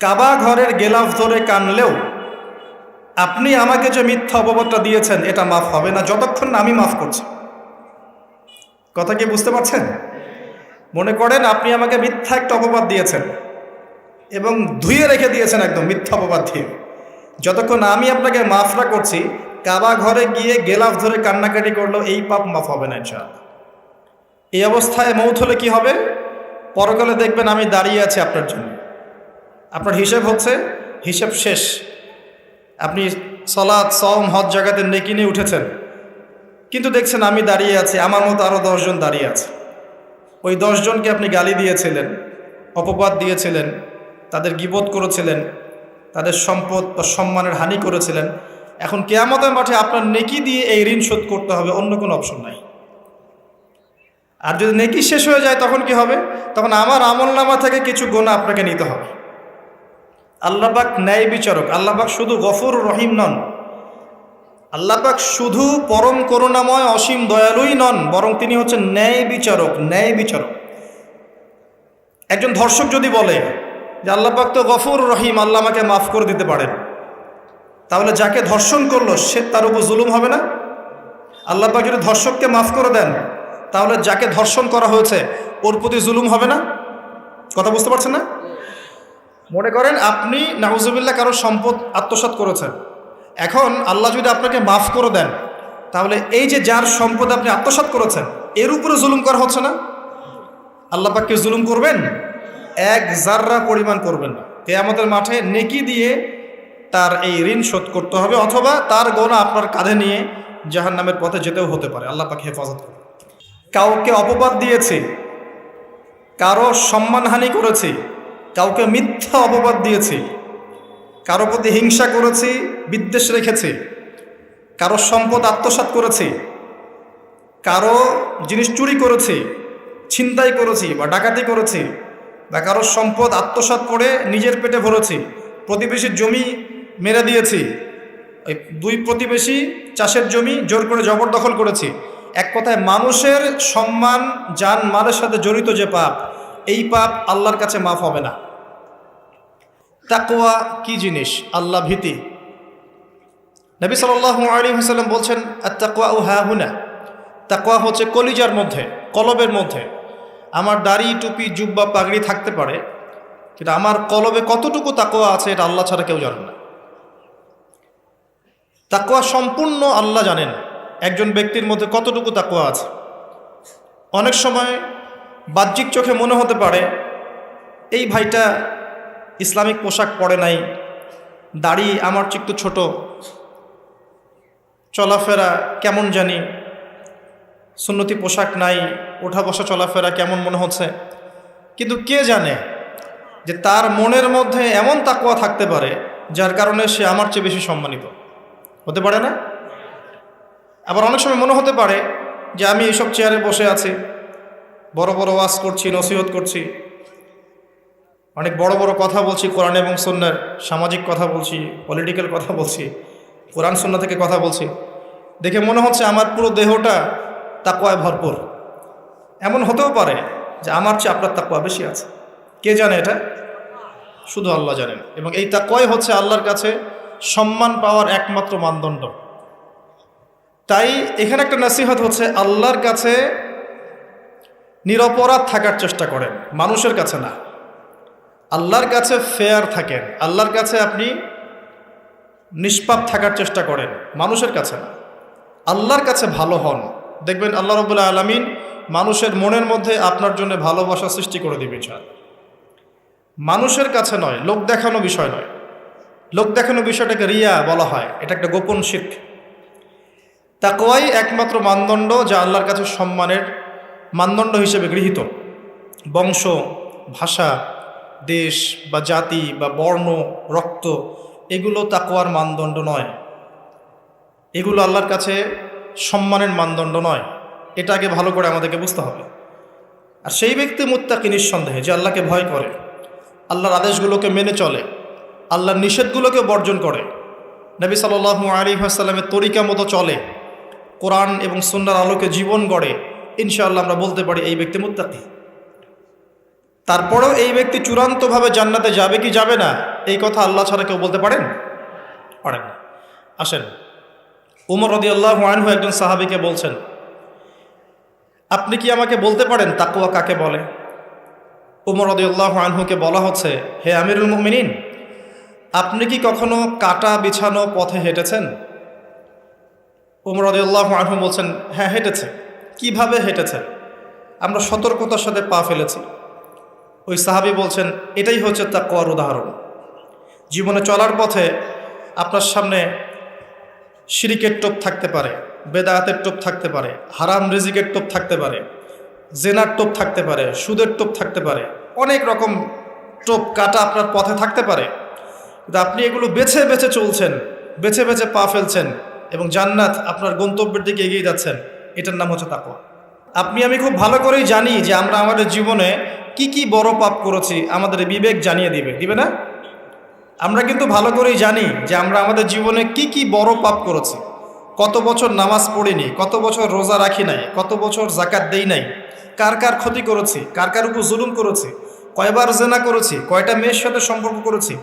কাবা ঘরের গেলাফ ধরে কানলেও আপনি আমাকে যে মিথ্যা অপবাদটা দিয়েছেন এটা মাফ হবে না যতক্ষণ না আমি মাফ করছি। কথা কি বুঝতে পারছেন? মনে করেন আপনি আমাকে মিথ্যা একটা অপবাদ দিয়েছেন এবং ধুয়ে রেখে দিয়েছেন একদম মিথ্যা অপবাদ দিয়ে। যতক্ষণ আমি আপনাকে মাফ না করছি, কাবা ঘরে গিয়ে গেলাফ ধরে কান্নাকাটি করলেও এই পাপ মাফ হবে না ইনশাআল্লাহ। এই অবস্থায় মৌত হলে কি হবে? পরকালে দেখবেন আমি দাঁড়িয়ে আছি আপনার জন্য। আপনার হিসেব হচ্ছে, হিসেব শেষ। আপনি সালাত, সওম, হজ জাকাতে নেকি নিয়ে উঠেছেন, কিন্তু দেখছেন আমি দাঁড়িয়ে আছি, আমার মতো আরও 10 জন দাঁড়িয়ে আছে। ওই 10 জনকে আপনি গালি দিয়েছিলেন, অপবাদ দিয়েছিলেন, তাদের গীবত করেছিলেন, তাদের সম্পদ বা সম্মানের হানি করেছিলেন। এখন কিয়ামতের মাঠে আপনার নেকি দিয়ে এই ঋণ শোধ করতে হবে, অন্য কোনো অপশন নাই। আর যদি নেকি শেষ হয়ে যায় তখন কি হবে? তখন আমার আমলনামা থেকে কিছু গুনাহ আপনাকে নিতে হবে। আল্লাহ পাক ন্যায় বিচারক। আল্লাহ পাক শুধু গফুর রহিম নন, আল্লাহ পাক শুধু পরম করুণাময় অসীম দয়ালুই নন, বরং তিনি হচ্ছেন ন্যায় বিচারক। ন্যায় বিচারক। একজন ধর্ষক যদি বলে যে আল্লাহ পাক তো গফুর রহিম, আল্লাহ আমাকে মাফ করে দিতে পারেন, তাহলে যাকে ধর্ষণ করলো সে তার উপর জুলুম হবে না? আল্লাহ পাক যদি ধর্ষককে মাফ করে দেন, তাহলে যাকে ধর্ষণ করা হয়েছে ওর প্রতি জুলুম হবে না? কথা বুঝতে পারছেন না? মনে করেন আপনি নাউজুবিল্লাহ কারো সম্পদ আত্মসাৎ করেছেন, এখন আল্লাহ যদি আপনাকে মাফ করে দেন, তাহলে এই যে যার সম্পদ আপনি আত্মসাৎ করেছেন এর উপরে জুলুম করা হচ্ছে না? আল্লাহ পাক কি জুলুম করবেন? এক জাররা পরিমাণ করবেন না। কিয়ামতের মাঠে নেকি দিয়ে তার এই ঋণ শোধ করতে হবে, অথবা তার গোনা আপনার কাঁধে নিয়ে জাহান্নামের পথে যেতেও হতে পারে। আল্লাহ পাক হেফাজত করুন। কাউকে অপবাদ দিয়েছি, কারো সম্মানহানি করেছি, কাউকে মিথ্যা অপবাদ দিয়েছি, কারো প্রতি হিংসা করেছি, বিদ্বেষ রেখেছি, কারো সম্পদ আত্মসাৎ করেছি, কারো জিনিস চুরি করেছি, ছিনতাই করেছি বা ডাকাতি করেছি, বা কারো সম্পদ আত্মসাৎ করে নিজের পেটে ভরেছি, প্রতিবেশীর জমি মেরে দিয়েছি, ওই 2 প্রতিবেশী চাষের জমি জোর করে জবরদখল করেছি। এক কথায় মানুষের সম্মান, জান মালের সাথে জড়িত যে পাপ, এই পাপ আল্লাহর কাছে মাফ হবে না। তাকওয়া কি জিনিস? আল্লাহ ভীতি। নবী সাল্লাল্লাহু আলাইহি ওয়াসাল্লাম বলছেন, আত-তাকওয়া হাহুনা। তাকওয়া হচ্ছে কলিজার মধ্যে, কলবের মধ্যে। আমার দাড়ি, টুপি, জুব্বা, পাগড়ি থাকতে পারে, কিন্তু আমার কলবে কতটুকু তাকওয়া আছে এটা আল্লাহ ছাড়া কেউ জানে না। তাকওয়া সম্পূর্ণ আল্লাহ জানেন একজন ব্যক্তির মধ্যে কতটুকু তাকওয়া আছে। অনেক সময় বাহ্যিক চোখে মনে হতে পারে এই ভাইটা ইসলামিক পোশাক পরে নাই, দাড়ি আমার চেয়ে একটু ছোট, চলাফেরা কেমন জানি, সুন্নতি পোশাক নাই, ওঠা বসা চলাফেরা কেমন মনে হচ্ছে। কিন্তু কে জানে যে তার মনের মধ্যে এমন তাকওয়া থাকতে পারে যার কারণে সে আমার চেয়ে বেশি সম্মানিত হতে পারে না? আবার অনেক সময় মনে হতে পারে যে আমি এইসব চেয়ারে বসে আছি, বড় বড় ওয়াজ করছি, নসিহত করছি, অনেক বড় বড় কথা বলছি, কোরআন এবং সুন্নাহর সামাজিক কথা বলছি, পলিটিক্যাল কথা বলছি, কোরআন সুন্নাহ থেকে কথা বলছি, দেখে মনে হচ্ছে আমার পুরো দেহটা তাকওয়ায় ভরপুর। এমন হতেও পারে যে আমার চেয়ে আপনার তাকওয়া বেশি আছে। কে জানে এটা? শুধু আল্লাহ জানেন। এবং এই তাকওয়াই হচ্ছে আল্লাহর কাছে সম্মান পাওয়ার একমাত্র মানদণ্ড। তাই এখানে একটা নসিহত হচ্ছে, আল্লাহর কাছে নিরপরাধ থাকার চেষ্টা করেন, মানুষের কাছে না। আল্লাহর কাছে ফেয়ার থাকেন, আল্লাহর কাছে আপনি নিষ্পাপ থাকার চেষ্টা করেন, মানুষের কাছে না। আল্লাহর কাছে ভালো হন, দেখবেন আল্লাহ রাব্বুল আলামিন মানুষের মনের মধ্যে আপনার জন্য ভালোবাসা সৃষ্টি করে দিবে ইনশাআল্লাহ। মানুষের কাছে নয়, লোক দেখানো বিষয় নয়। লোক দেখানো বিষয়টাকে রিয়া বলা হয়, এটা একটা গোপন শিরক। তাকওয়াই একমাত্র মানদণ্ড যা আল্লাহর কাছে সম্মানের মানদণ্ড হিসেবে গৃহীত। বংশ, ভাষা, দেশ বা জাতি বা বর্ণ, রক্ত, এগুলো তাকওয়ার মানদণ্ড নয়। এগুলো আল্লাহর কাছে সম্মানের মানদণ্ড নয়। এটা আগে ভালো করে আমাদেরকে বুঝতে হবে। আর সেই ব্যক্তি মুত্তাকি নিঃসন্দেহে, যে আল্লাহকে ভয় করে, আল্লাহর আদেশগুলোকে মেনে চলে, আল্লাহর নিষেধগুলোকে বর্জন করে, নবী সাল্লাল্লাহু আলাইহি ওয়াসাল্লামের তরিকা মতো চলে, কোরআন এবং সুন্নাহর আলোকে জীবন গড়ে, ইনশাআল্লাহ আমরা বলতে পারি এই ব্যক্তি মুত্তাকি। তারপরেও এই ব্যক্তি চূড়ান্তভাবে জান্নাতে যাবে কি যাবে না, এই কথা আল্লাহ ছাড়া কেউ বলতে পারেন? পারেন। আসেন, উমর রাদিয়াল্লাহু আনহু একজন সাহাবীকে বলছেন, আপনি কি আমাকে বলতে পারেন তাকওয়া কাকে বলে? উমর রাদিয়াল্লাহু আনহুকে বলা হচ্ছে, হে আমিরুল মুমিনিন, আপনি কি কখনো কাটা বিছানো পথে হেঁটেছেন? উমর রাদিয়াল্লাহু আনহু বলছেন, হ্যাঁ হেঁটেছে। কিভাবে হেঁটেছে? আমরা সতর্কতার সাথে পা ফেলেছি। ওই সাহাবী বলছেন, এটাই হচ্ছে তাকওয়ার উদাহরণ। জীবনে চলার পথে আপনার সামনে শিরিকের টোপ থাকতে পারে, বেদায়াতের টোপ থাকতে পারে, হারাম রিজিকের টোপ থাকতে পারে, জেনার টোপ থাকতে পারে, সুদের টোপ থাকতে পারে, অনেক রকম টোপ কাটা আপনার পথে থাকতে পারে। কিন্তু আপনি এগুলো বেছে বেছে চলছেন, বেছে বেছে পা ফেলছেন এবং জান্নাত আপনার গন্তব্যের দিকে এগিয়ে যাচ্ছেন। এটার নাম হচ্ছে তাকওয়া। আপনি আমি খুব ভালো করেই জানি যে আমরা আমাদের জীবনে কি কি বড় পাপ করেছি, আমাদের বিবেক জানিয়ে দিবে না? আমরা কিন্তু ভালো করেই জানি যে আমরা আমাদের জীবনে কি কি বড় পাপ করেছি। কত বছর নামাজ পড়িনি, কত বছর রোজা রাখি নাই, কত বছর যাকাত দেই নাই, কার কার ক্ষতি করেছি, কার কার উপর জুলুম করেছি, কয়বার জেনা করেছি, কয়টা মেয়ের সাথে সম্পর্ক করেছি,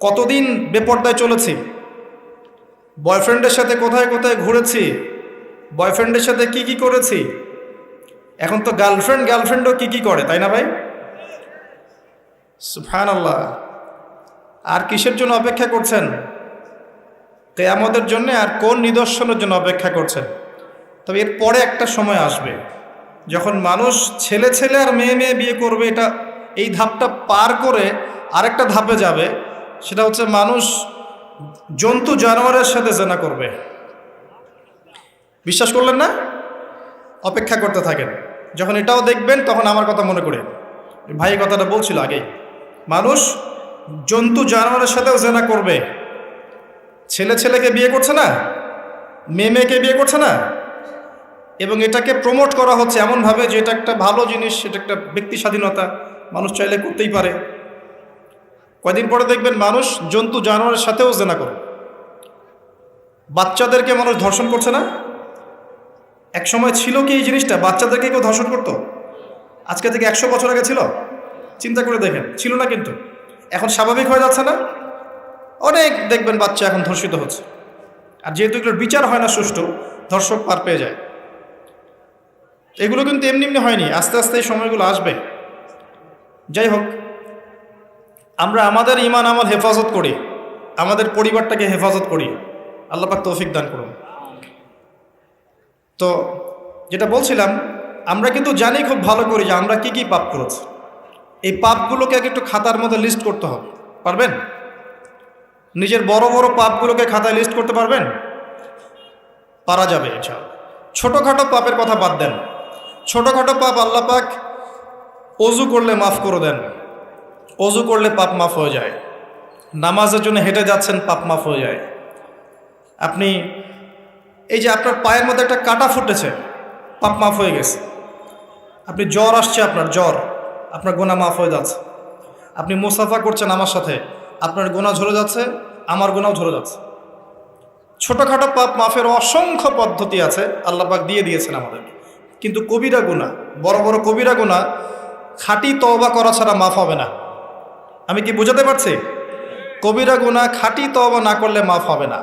কতদিন বেপর্দায় চলেছি, বয়ফ্রেন্ডের সাথে কোথায় কোথায় ঘুরেছি, বয়ফ্রেন্ডের সাথে কি কি করেছি। এখন তো গার্লফ্রেন্ডও কি কি করে, তাই না ভাই? সুবহানাল্লাহ। আর কিসের জন্য অপেক্ষা করছেন? কিয়ামতের জন্য। আর কোন নিদর্শনের জন্য অপেক্ষা করছেন? তবে এর পরে একটা সময় আসবে যখন মানুষ ছেলে ছেলে আর মেয়ে মেয়ে বিয়ে করবে। এই ধাপটা পার করে আরেকটা ধাপে যাবে, সেটা হচ্ছে মানুষ জন্তু জানোয়ারের সাথে জেনা করবে। বিশ্বাস করলেন না? অপেক্ষা করতে থাকেন। যখন এটাও দেখবেন তখন আমার কথা মনে করে, ভাই কথাটা বলছিল আগেই, মানুষ জন্তু জানোয়ারের সাথেও জেনা করবে। ছেলে ছেলেকে বিয়ে করছে না, মেয়ে মেয়েকে বিয়ে করছে না, এবং এটাকে প্রমোট করা হচ্ছে এমনভাবে যে এটা একটা ভালো জিনিস, এটা একটা ব্যক্তি স্বাধীনতা, মানুষ চাইলে করতেই পারে। কয়দিন পরে দেখবেন মানুষ জন্তু জানোয়ারের সাথেও জেনা করে। বাচ্চাদেরকে মানুষ ধর্ষণ করছে না? এক সময় ছিল কি এই জিনিসটা, বাচ্চাদেরকে কেউ ধর্ষণ করতো? আজকে থেকে 100 বছর আগে ছিল? চিন্তা করে দেখেন, ছিল না। কিন্তু এখন স্বাভাবিক হয়ে যাচ্ছে না? অনেক দেখবেন বাচ্চা এখন ধর্ষিত হচ্ছে। আর যেহেতু এগুলোর বিচার হয় না সুষ্ঠু, ধর্ষক পার পেয়ে যায়। এগুলো কিন্তু এমনি এমনি হয়নি, আস্তে আস্তে এই সময়গুলো আসবে। যাই হোক, আমরা আমাদের ঈমান আমল হেফাজত করি, আমাদের পরিবারটাকে হেফাজত করি। আল্লাহ পাক তৌফিক দান করুন। তো যেটা বলছিলাম, আমরা কিন্তু জানি খুব ভালো করি যে আমরা কি কি পাপ করেছি। এই পাপগুলোকে একটু খাতার মধ্যে লিস্ট করতে হবে। পারবেন? নিজের বড় বড় পাপগুলোকে খাতায় লিস্ট করতে পারবেন? পারা যাবে ইনশাআল্লাহ। ছোটোখাটো পাপের কথা বাদ দেন। ছোটোখাটো পাপ আল্লাহ পাক অজু করলে মাফ করে দেন। অজু করলে পাপ মাফ হয়ে যায়। নামাজের জন্য হেঁটে যাচ্ছেন, পাপ মাফ হয়ে যায়। আপনি এই যে আপনার পায়ের মধ্যে একটা কাটা ফুটেছে, পাপ মাফ হয়ে গেছে। আপনি জ্বর আসছে, আপনার গোনা মাফ হয়ে যাচ্ছে। আপনি মুসাফা করছেন আমার সাথে, আপনার গোনা ঝরে যাচ্ছে, আমার গোনাও ঝরে যাচ্ছে। ছোটোখাটো পাপ মাফের অসংখ্য পদ্ধতি আছে, আল্লাহ পাক দিয়ে দিয়েছেন আমাদেরকে। কিন্তু কবিরা গুনাহ, বড় বড় কবিরা গুনাহ খাঁটি তওবা করা ছাড়া মাফ হবে না। আমি কি বুঝাতে পারছি? কবিরা গুনাহ খাঁটি তওবা না করলে মাফ হবে না।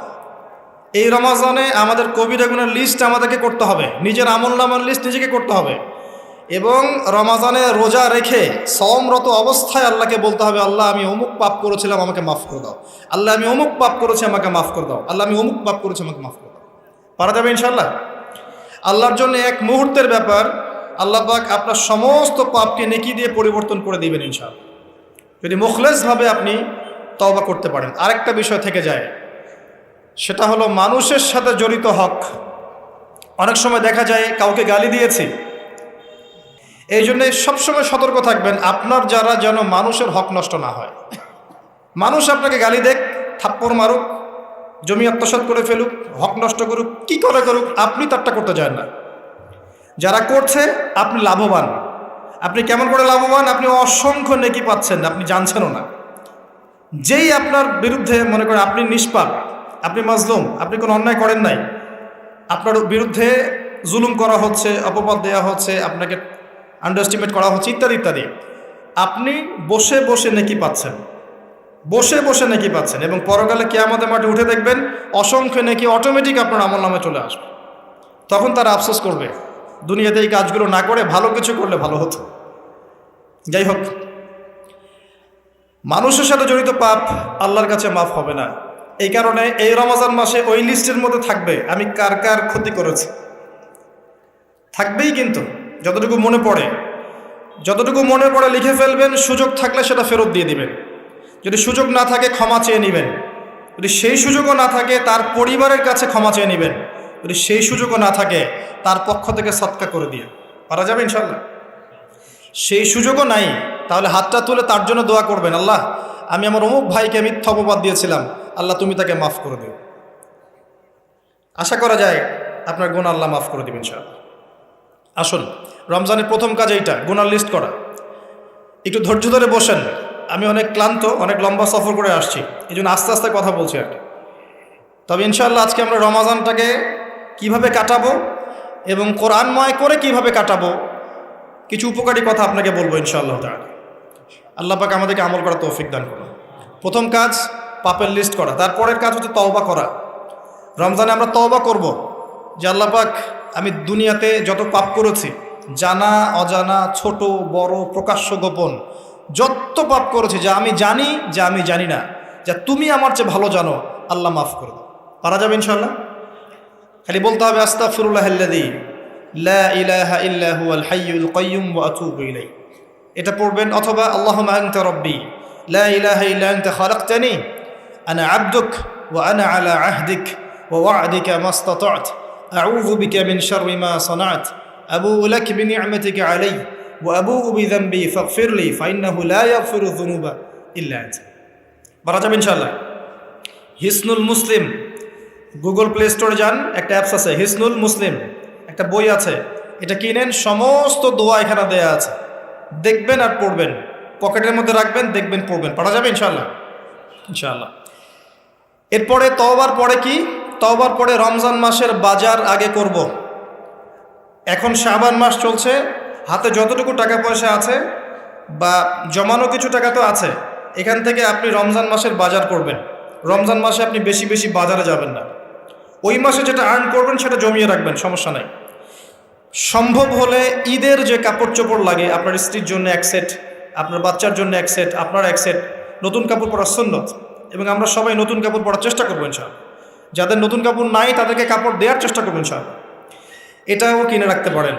এই রমাজানে আমাদের কবিরা গুনার লিস্ট আমাদেরকে করতে হবে, নিজের আমলনামার লিস্ট নিজেকে করতে হবে। এবং রমাজানে রোজা রেখে সওমরত অবস্থায় আল্লাহকে বলতে হবে, আল্লাহ আমি অমুক পাপ করেছিলাম, আমাকে মাফ করে দাও। আল্লাহ আমি অমুক পাপ করেছি, আমাকে মাফ করে দাও। আল্লাহ আমি অমুক পাপ করেছি, আমাকে মাফ করে দাও। পারা যাবে ইনশাল্লাহ? আল্লাহর জন্য এক মুহূর্তের ব্যাপার। আল্লাহ পাক আপনার সমস্ত পাপকে নেকি দিয়ে পরিবর্তন করে দিবেন ইনশাআল্লাহ, যদি মুখলেসভাবে আপনি তওবা করতে পারেন। আরেকটা বিষয় থেকে যায়, সেটা হলো মানুষের সাথে জড়িত হক। অনেক সময় দেখা যায় কাউকে গালি দিয়েছি, এই জন্যে সবসময় সতর্ক থাকবেন আপনার যারা যেন মানুষের হক নষ্ট না হয়। মানুষ আপনাকে গালি দেখ, থাপ্পড় মারুক, জমি আত্মসাৎ করে ফেলুক, হক নষ্ট করুক, কি করে করুক, আপনি তারটা করতে চান না। যারা করছে আপনি লাভবান। আপনি কেমন করে লাভবান? আপনি অসংখ্য নেকি পাচ্ছেন, আপনি জানছেনও না। যেই আপনার বিরুদ্ধে মনে করেন আপনি নিষ্পাপ, আপনি মাজলুম, আপনি কোনো অন্যায় করেন নাই, আপনার বিরুদ্ধে জুলুম করা হচ্ছে, অপবাদ দেওয়া হচ্ছে, আপনাকে আন্ডারএস্টিমেট করা হচ্ছে, ইত্যাদি ইত্যাদি। আপনি বসে বসে নেকি পাচ্ছেন, বসে বসে নেকি পাচ্ছেন, এবং পরকালে কিয়ামতের মাঠে উঠে দেখবেন অসংখ্য নেকি অটোমেটিক আপনার আমলনামে চলে আসবে। তখন তারা আফসোস করবে দুনিয়াতে এই কাজগুলো না করে ভালো কিছু করলে ভালো হতো। যাই হোক, মানুষের সাথে জড়িত পাপ আল্লাহর কাছে মাফ হবে না। এই কারণে এই রমজান মাসে ওই লিস্টের মধ্যে থাকবে আমি কার কার ক্ষতি করেছি, থাকবেই। কিন্তু যতটুকু মনে পড়ে লিখে ফেলবেন, সুযোগ থাকলে সেটা ফেরত দিয়ে দিবেন। যদি সুযোগ না থাকে ক্ষমা চেয়ে নেবেন, যদি সেই সুযোগও না থাকে তার পরিবারের কাছে ক্ষমা চেয়ে নেবেন, যদি সেই সুযোগও না থাকে তার পক্ষ থেকে সৎকা করে দিয়ে পারা যাবে ইনশাল্লাহ। সেই সুযোগও নাই, তাহলে হাতটা তুলে তার জন্য দোয়া করবেন, আল্লাহ আমি আমার অমুক ভাইকে মিথ্যা অপবাদ দিয়েছিলাম, আল্লাহ তুমি তাকে মাফ করে দিও। আশা করা যায় আপনার গুনাহ আল্লাহ মাফ করে দিবেন ইনশাআল্লাহ। আসুন, রমজানের প্রথম কাজ এইটা, গুনার লিস্ট করা। একটু ধৈর্য ধরে বসেন, আমি অনেক ক্লান্ত, অনেক লম্বা সফর করে আসছি, এই জন্য আস্তে আস্তে কথা বলছি আর কি। তবে ইনশাআল্লাহ আজকে আমরা রমজানটাকে কিভাবে কাটাবো এবং কোরআনময় করে কিভাবে কাটাবো কিছু উপকারী কথা আপনাকে বলবো ইনশাআল্লাহ তাআলা। আল্লাহ পাক আমাদেরকে আমল করার তৌফিক দান করুন। প্রথম কাজ পাপের লিস্ট করা, তারপরের কাজ হচ্ছে তওবা করা। রমজানে আমরা তওবা করব যে আল্লাহ পাক আমি দুনিয়াতে যত পাপ করেছি, জানা অজানা, ছোট বড়, প্রকাশ্য গোপন, যত পাপ করেছি, যা আমি জানি যা আমি জানি না, যা তুমি আমার চেয়ে ভালো জানো, আল্লাহ মাফ করে দাও। পারা যাবে ইনশাআল্লাহ? খালি বলতে হবে আস্তাগফিরুল্লাহাল্লাযী লা ইলাহা ইল্লা হুয়াল হাইয়ুল কাইয়্যুম ওয়া আতুবু ইলাইহি, এটা পড়বেন। অথবা আল্লাহুম্মা আনতা রাব্বী লা ইলাহা ইল্লা আনতা খালাকতানি আনা আবদুক ওয়া আনা আলা আহদিক ওয়া ওয়া'দিকা মাস্তাতা'ত আউযু বিকা মিন শাররি মা সানা'ত আবুউ লাক বিনি'মাতিকা আলাইয়া ওয়া আবুউ বিযানবি ফাগফিরলি ফাইন্নাহু লা ইয়াগফিরু যুনুবা ইল্লা আনতা। পারা যাবে ইনশাআল্লাহ? হিসনুল মুসলিম, গুগল প্লে স্টোরে যান, একটা অ্যাপস আছে হিসনুল মুসলিম, একটা বই আছে, এটা কিনেন, সমস্ত দোয়া এখানে দেয়া আছে, দেখবেন আর পড়বেন, পকেটের মধ্যে রাখবেন, দেখবেন, পড়বেন। পড়া যাবে ইনশাআল্লাহ? ইনশাআল্লাহ। এরপরে তওবার পরে কি? তওবার পরে রমজান মাসের বাজার আগে করব। এখন শাবান মাস চলছে, হাতে যতটুকু টাকা পয়সা আছে বা জমানো কিছু টাকা তো আছে, এখান থেকে আপনি রমজান মাসের বাজার করবেন। রমজান মাসে আপনি বেশি বেশি বাজারে যাবেন না, ওই মাসে যেটা আর্ন করবেন সেটা জমিয়ে রাখবেন, সমস্যা নাই। সম্ভব হলে ঈদের যে কাপড় চোপড় লাগে, আপনার স্ত্রীর জন্য এক সেট, আপনার বাচ্চার জন্য এক সেট, আপনার এক সেট, নতুন কাপড় পরা সুন্নত, এবং আমরা সবাই নতুন কাপড় পরার চেষ্টা করবো ইনশাআল্লাহ। যাদের নতুন কাপড় নাই তাদেরকে কাপড় দেওয়ার চেষ্টা করবেন ইনশাআল্লাহ। এটাও কিনে রাখতে পারেন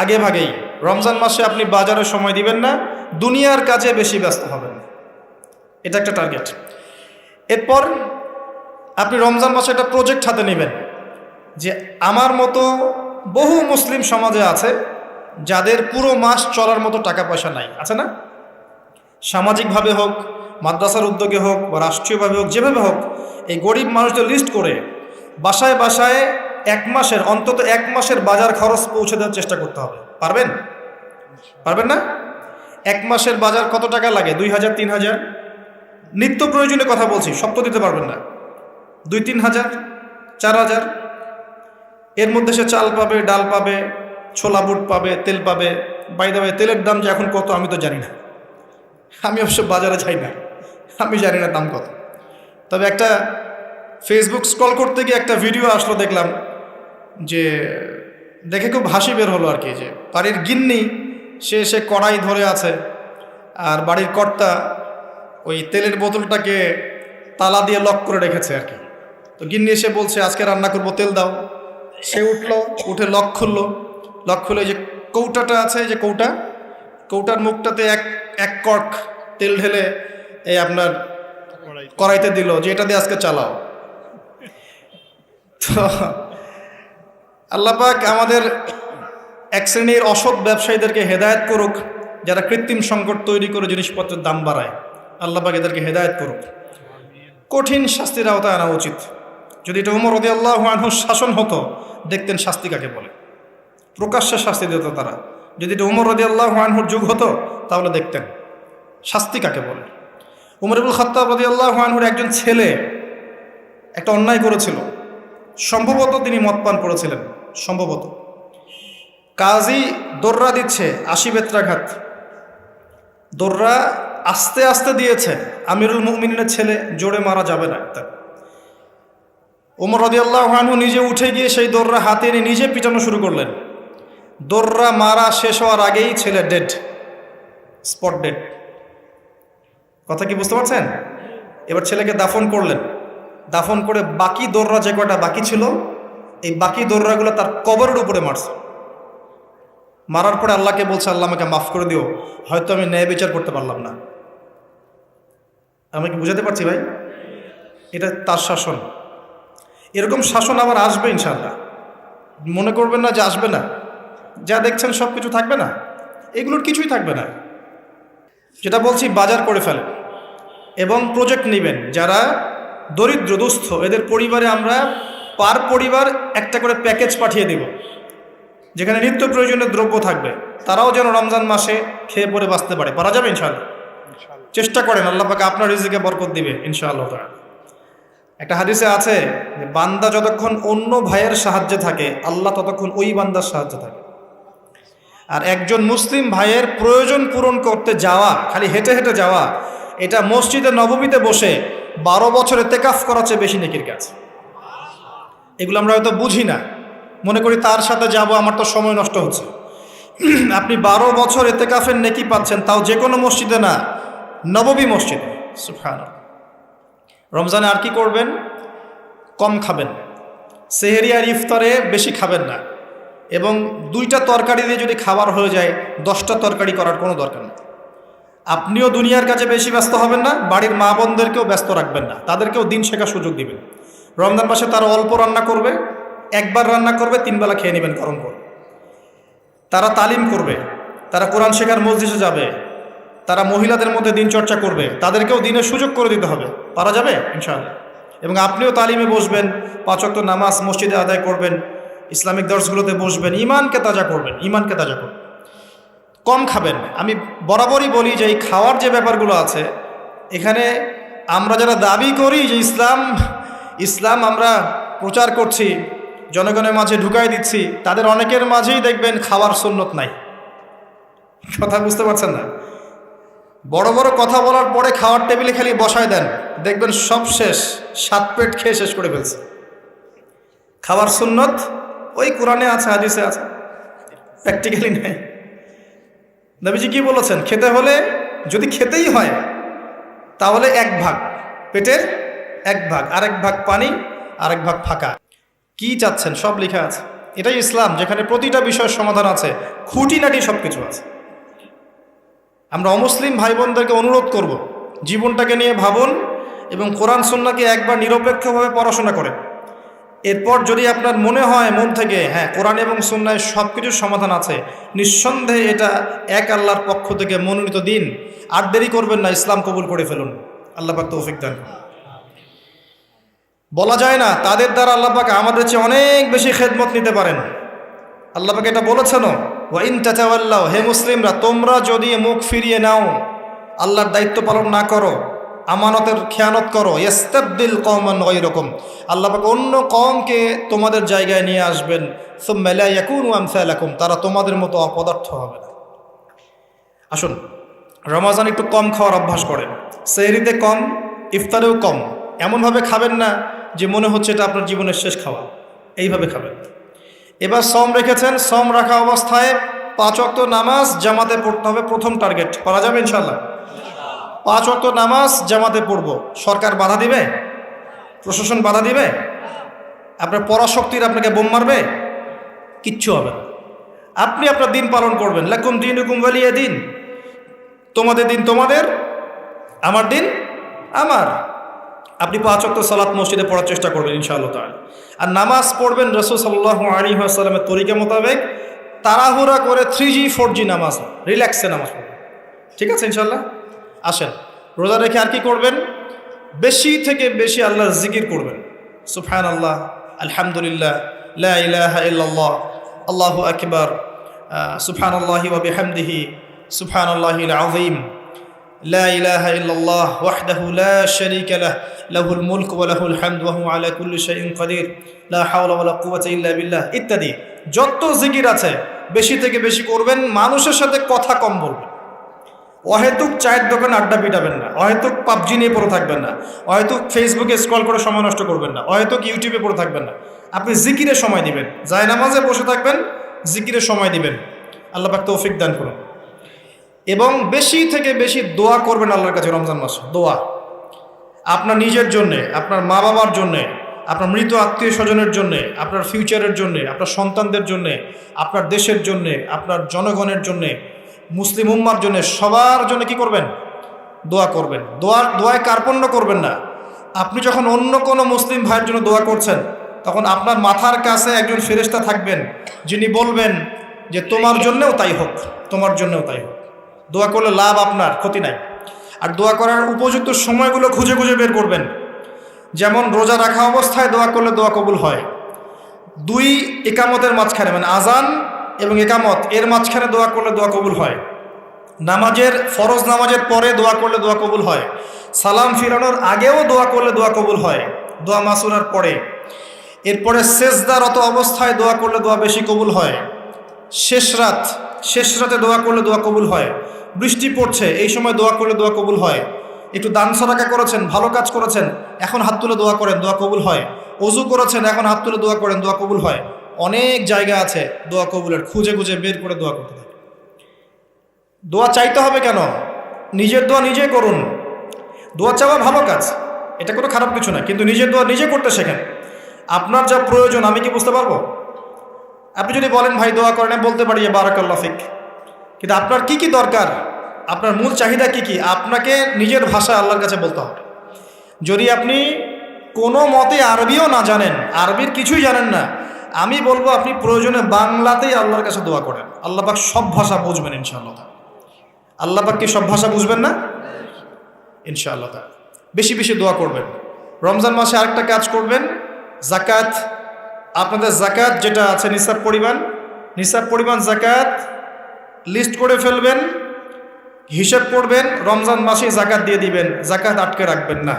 আগে ভাগেই। রমজান মাসে আপনি বাজারে সময় দিবেন না, দুনিয়ার কাজে বেশি ব্যস্ত হবেন, এটা একটা টার্গেট। এরপর আপনি রমজান মাসে একটা প্রজেক্ট হাতে নেবেন যে আমার মতো বহু মুসলিম সমাজে আছে যাদের পুরো মাস চলার মতো টাকা পয়সা নাই, আছে না? সামাজিকভাবে হোক, মাদ্রাসার উদ্যোগে হোক, বা রাষ্ট্রীয়ভাবে হোক, যেভাবে হোক, এই গরিব মানুষদের লিস্ট করে বাসায় বাসায় অন্তত এক মাসের বাজার খরচ পৌঁছে দেওয়ার চেষ্টা করতে হবে। পারবেন? পারবেন না? এক মাসের বাজার কত টাকা লাগে? 2000, 3000, নিত্য প্রয়োজনীয় কথা বলছি, সব তো দিতে পারবেন না। 2-3 হাজার, 4000, এর মধ্যে সে চাল পাবে, ডাল পাবে, ছোলা বুট পাবে, তেল পাবে। বাই দ্য ওয়ে, তেলের দাম যে এখন কত আমি তো জানি না, আমি অবশ্য বাজারে যাই না, আমি জানি না দাম কত। তবে একটা ফেসবুক স্ক্রল করতে গিয়ে একটা ভিডিও আসলো, দেখলাম, যে দেখে খুব হাসি বের হলো আর কি, যে বাড়ির গিন্নি সে কড়াই ধরে আছে, আর বাড়ির কর্তা ওই তেলের বোতলটাকে তালা দিয়ে লক করে রেখেছে আর কি। তো গিন্নি এসে বলছে আজকে রান্না করবো, তেল দাও। সে উঠে লক খুলে যে কৌটাটা আছে, যে কৌটার মুখটাতে এক কর্ক তেল ঢেলে এই আপনার কড়াইতে দিল, যে এটা দিয়ে আজকে চালাও। তো আল্লাহ পাক আমাদের এক শ্রেণীর অসৎ ব্যবসায়ীদেরকে হেদায়েত করুক, যারা কৃত্রিম সংকট তৈরি করে জিনিসপত্রের দাম বাড়ায়। আল্লাহ পাক এদেরকে হেদায়েত করুক। কঠিন শাস্তির আওতায় আনা উচিত। যদি এটা ওমর রাদিয়াল্লাহু আনহুর শাসন হতো, দেখতেন শাস্তি কাকে বলে, প্রকাশ্যে শাস্তি দিত তারা। যদি এটা ওমর রাদিয়াল্লাহু আনহুর যুগ হতো, তাহলে দেখতেন শাস্তি কাকে বলে। ওমর ইবনুল খাত্তাব রাদিয়াল্লাহু আনহুর একজন ছেলে একটা অন্যায় করেছিল, সম্ভবত তিনি মদ পান করেছিলেন, সম্ভবত। কাজী দোররা দিচ্ছে 80 বেত্রাঘাত, দোররা আস্তে আস্তে দিয়েছে, আমিরুল মুমিনের ছেলে, জোরে মারা যাবে না। ওমর রাদিয়াল্লাহু আনহু নিজে উঠে গিয়ে সেই দোররা হাতে নিয়ে নিজে পিটানো শুরু করলেন। দোররা মারা শেষ হওয়ার আগেই ছেলে ডেড, স্পট ডেড। কথা কি বুঝতে পারছেন? এবার ছেলেকে দাফন করলেন। দাফন করে বাকি দোররা যে কয়টা বাকি ছিল, এই বাকি দোররাগুলো তার কবরের উপরে মারছে। মারার পরে আল্লাহকে বলছে, আল্লাহ আমাকে মাফ করে দিও, হয়তো আমি ন্যায় বিচার করতে পারলাম না। আমি কি বুঝাতে পারছি ভাই? এটা তার শাসন। এরকম শাসন আবার আসবে ইনশাআল্লাহ। মনে করবেন না যে আসবে না। যা দেখছেন সব কিছু থাকবে না, এগুলোর কিছুই থাকবে না। যেটা বলছি, বাজার করে ফেলেন এবং প্রজেক্ট নেবেন। যারা দরিদ্র দুস্থ, এদের পরিবারে আমরা পার পরিবার একটা করে প্যাকেজ পাঠিয়ে দেব, যেখানে নিত্য প্রয়োজনীয় দ্রব্য থাকবে। তারাও যেন রমজান মাসে খেয়ে পরে বাঁচতে পারে। পারা যাবে ইনশাআল্লাহ? চেষ্টা করেন, আল্লাহ পাক আপনার রিজিকে বরকত দিবে ইনশাআল্লাহ। একটা হাদিসে আছে যে বান্দা যতক্ষণ অন্য ভাইয়ের সাহায্যে থাকে, আল্লাহ ততক্ষণ ওই বান্দার সাহায্যে থাকে। আর একজন মুসলিম ভাইয়ের প্রয়োজন পূরণ করতে যাওয়া, খালি হেঁটে হেঁটে যাওয়া, এটা মসজিদে নববীতে বসে 12 বছর ইতিকাফ করার চেয়ে বেশি নেকির কাজ। এগুলো আমরা হয়তো বুঝি না, মনে করি তার সাথে যাব, আমার তো সময় নষ্ট হচ্ছে। আপনি 12 বছর ইতিকাফের নেকি পাচ্ছেন, তাও যে কোনো মসজিদে না, নববী মসজিদে। সুবহানাল্লাহ। রমজানে আর কি করবেন? কম খাবেন, সেহরি আর ইফতারে বেশি খাবেন না, এবং 2টা তরকারি দিয়ে যদি খাবার হয়ে যায়, 10টা তরকারি করার কোনো দরকার নেই। আপনিও দুনিয়ার কাছে বেশি ব্যস্ত হবেন না, বাড়ির মা বোনদেরকেও ব্যস্ত রাখবেন না, তাদেরকেও দিন শেখার সুযোগ দিবেন। রমজান মাসে তারা অল্প রান্না করবে, একবার রান্না করবে, 3 বেলা খেয়ে নেবেন গরম করে। তারা তালিম করবে, তারা কোরআন শেখার মসজিদে যাবে, তারা মহিলাদের মধ্যে দিন চর্চা করবে, তাদেরকেও দিনের সুযোগ করে দিতে হবে। পারা যাবে ইনশাআল্লাহ। এবং আপনিও তালিমে বসবেন, 5 ওয়াক্ত নামাজ মসজিদে আদায় করবেন, ইসলামিক দর্শগুলোতে বসবেন, ইমানকে তাজা করবেন, ইমানকে তাজা করবেন। কম খাবেন। আমি বরাবরই বলি যে এই খাওয়ার যে ব্যাপারগুলো আছে, এখানে আমরা যারা দাবি করি যে ইসলাম আমরা প্রচার করছি, জনগণের মাঝে ঢুকাই দিচ্ছি, তাদের অনেকের মাঝেই দেখবেন খাওয়ার সুন্নত নাই। কথা বুঝতে পারছেন না? বড় বড় কথা বলার পরে খাওয়ার টেবিলে খালি বসায় দেন, দেখবেন সব শেষ, 7 পেট খেয়ে শেষ করে ফেলছে। খাওয়ার সুন্নত ওই কোরআনে আছে, হাদিসে আছে, প্র্যাকটিক্যালি নেই। নবীজি কি বলেছেন? খেতে হলে, যদি খেতেই হয়, তাহলে 1 ভাগ পেটের 1 ভাগ, আরেক ভাগ পানি, আরেক ভাগ ফাঁকা। কি চাচ্ছেন সব লেখা আছে। এটাই ইসলাম, যেখানে প্রতিটা বিষয়ের সমাধান আছে, খুঁটিনাটি সব কিছু আছে। আমরা অমুসলিম ভাই বোনদেরকে অনুরোধ করব, জীবনটাকে নিয়ে ভাবুন এবং কোরআন সুন্নাহকে একবার নিরপেক্ষভাবে পড়াশোনা করেন। এরপর যদি আপনার মনে হয় মন থেকে, হ্যাঁ, কোরআন এবং সুন্নাহয় সব কিছুর সমাধান আছে, নিঃসন্দেহে এটা এক আল্লাহর পক্ষ থেকে মনোনীত দিন, আর দেরি করবেন না, ইসলাম কবুল করে ফেলুন। আল্লাহ পাক তৌফিক দান। বলা যায় না তাদের দ্বারা আল্লাহ পাক আমাদের চেয়ে অনেক বেশি খেদমত নিতে পারেন। আল্লাহ পাক এটা বলেছেন, ওয়া ইন তাতাওয়াল্লাউ, হে মুসলিমরা, তোমরা যদি মুখ ফিরিয়ে নাও, আল্লাহর দায়িত্ব পালন না করো, আমানতের খেয়ানত করো, ইস্তাবদিল কওমান গায়রাকুম, আল্লাহ পাক অন্য কওমকে তোমাদের জায়গায় নিয়ে আসবেন, সুম্মা লা ইয়াকুনু আমসালাকুম, তারা তোমাদের মতো অপদার্থ হবে না। আসুন, রমজান একটু কম খাওয়ার অভ্যাস করেন, সেহরিতে কম, ইফতারেও কম। এমনভাবে খাবেন না যে মনে হচ্ছে এটা আপনার জীবনের শেষ খাওয়া, এইভাবে খাবেন। এবার সম রেখেছেন, সম রাখা অবস্থায় 5 ওয়াক্ত নামাজ জামাতে পড়তে হবে, প্রথম টার্গেট। পারা যাবে ইনশাআল্লাহ? 5 ওয়াক্ত নামাজ জামাতে পড়ব। সরকার বাধা দিবে? প্রশাসন বাধা দিবে? আপনার পরাশক্তির আপনাকে বোম মারবে? কিচ্ছু হবে না। আপনি আপনার দিন পালন করবেন। লাকুম দীনুকুম ওয়ালিয়া দিন, তোমাদের দিন তোমাদের, আমার দিন আমার। আপনি 5 ওয়াক্ত সালাত মসজিদে পড়ার চেষ্টা করবেন ইনশাআল্লাহ তাআলা। আর নামাজ পড়বেন রাসূল সাল্লাল্লাহু আলাইহি ওয়াসাল্লামের তরিকা মোতাবেক, তাড়াহুড়া করে 3G 4G নামাজ, রিল্যাক্সে নামাজ পড়বেন। ঠিক আছে ইনশাআল্লাহ? আসেন, রোজা রেখে আর কি করবেন? বেশি থেকে বেশি আল্লাহর জিকির করবেন। সুবহানাল্লাহ, আলহামদুলিল্লাহ, লা ইলাহা ইল্লাল্লাহ, আল্লাহু আকবার, সুবহানাল্লাহি ওয়া বিহামদিহি, সুবহানাল্লাহিল আযীম, লা ইলাহা ইল্লাল্লাহ ওয়াহদাহু লা শারীকা লাহ, লাহুল মুলকু ওয়া লাহুল হামদু ওয়া হুয়া আলা কুল্লি শাইইন কাদির, লা হাওলা ওয়া লা কুওয়াতা ইল্লা বিল্লাহ ইত্যাদি। যত জিকির আছে বেশি থেকে বেশি করবেন। মানুষের সাথে কথা কম বলবেন। অহেতুক চায়ের দোকানে আড্ডা পিটাবেন না, অহেতুক পাবজি নিয়ে পড়ে থাকবেন না, অহেতুক ফেসবুকে স্ক্রল করে সময় নষ্ট করবেন না, অহেতুক ইউটিউবে পড়ে থাকবেন না। আপনি জিকিরে সময় দিবেন, জায়নামাজে বসে থাকবেন, জিকিরে সময় দিবেন। আল্লাহ পাক তৌফিক দান করুন। এবং বেশি থেকে বেশি দোয়া করবেন আল্লাহর কাছে রমজান মাসে। দোয়া আপনার নিজের জন্যে, আপনার মা বাবার জন্যে, আপনার মৃত আত্মীয় স্বজনের জন্যে, আপনার ফিউচারের জন্যে, আপনার সন্তানদের জন্যে, আপনার দেশের জন্যে, আপনার জনগণের জন্যে, মুসলিম উম্মার জন্যে, সবার জন্য কি করবেন? দোয়া করবেন। দোয়ায় কার্পণ্য করবেন না। আপনি যখন অন্য কোনো মুসলিম ভাইয়ের জন্য দোয়া করছেন, তখন আপনার মাথার কাছে একজন ফেরেশতা থাকবেন, যিনি বলবেন যে তোমার জন্যেও তাই হোক, তোমার জন্যেও তাই হোক। দোয়া করলে লাভ আপনার, ক্ষতি নাই। আর দোয়া করার উপযুক্ত সময়গুলো খুঁজে খুঁজে বের করবেন। যেমন রোজা রাখা অবস্থায় দোয়া করলে দোয়া কবুল হয়। 2 একামতের মাঝখানে, মানে আজান এবং একামত এর মাঝখানে দোয়া করলে দোয়া কবুল হয়। নামাজের, ফরজ নামাজের পরে দোয়া করলে দোয়া কবুল হয়। সালাম ফিরানোর আগেও দোয়া করলে দোয়া কবুল হয়, দোয়া মাসুরার পরে। এরপরে সেজদারত অবস্থায় দোয়া করলে দোয়া বেশি কবুল হয়। শেষ রাতে দোয়া করলে দোয়া কবুল হয়। বৃষ্টি পড়ছে, এই সময় দোয়া করলে দোয়া কবুল হয়। একটু দান সদকা করেছেন, ভালো কাজ করেছেন, এখন হাত তুলে দোয়া করেন, দোয়া কবুল হয়। ওযু করেছেন, এখন হাত তুলে দোয়া করেন, দোয়া কবুল হয়। অনেক জায়গা আছে দোয়া কবুলের, খুঁজে খুঁজে বের করে দোয়া করতে থাকে। দোয়া চাইতে হবে কেন? নিজের দোয়া নিজে করুন। দোয়া চাওয়া ভালো কাজ, এটা কোনো খারাপ কিছু না, কিন্তু নিজের দোয়া নিজে করতে শেখেন। আপনার যা প্রয়োজন আমি কি বুঝতে পারবো? আপনি যদি বলেন ভাই দোয়া করেন, আমি বলতে পারি বারাকাল্লাহ ফিক, কিন্তু আপনার কি কি দরকার, আপনার মূল চাহিদা কি কি, আপনাকে নিজের ভাষায় আল্লাহর কাছে বলতে হবে। যদি আপনি কোনো মতে আরবিও না জানেন, আরবির কিছুই জানেন না, আমি বলবো আপনি প্রয়োজনে বাংলাতেই আল্লাহর কাছে দোয়া করেন। আল্লাহ পাক সব ভাষা বুঝবেন ইনশাআল্লাহ। আল্লাহ পাক কি সব ভাষা বুঝবেন না? ইনশাআল্লাহ। বেশি বেশি দোয়া করবেন। রমজান মাসে আরেকটা কাজ করবেন, জাকাত। আপনাদের জাকাত যেটা আছে নিসাব পরিমাণ জাকাত লিস্ট করে ফেলবেন, হিসাব করবেন, রমজান মাসে জাকাত দিয়ে দিবেন। জাকাত আটকে রাখবেন না।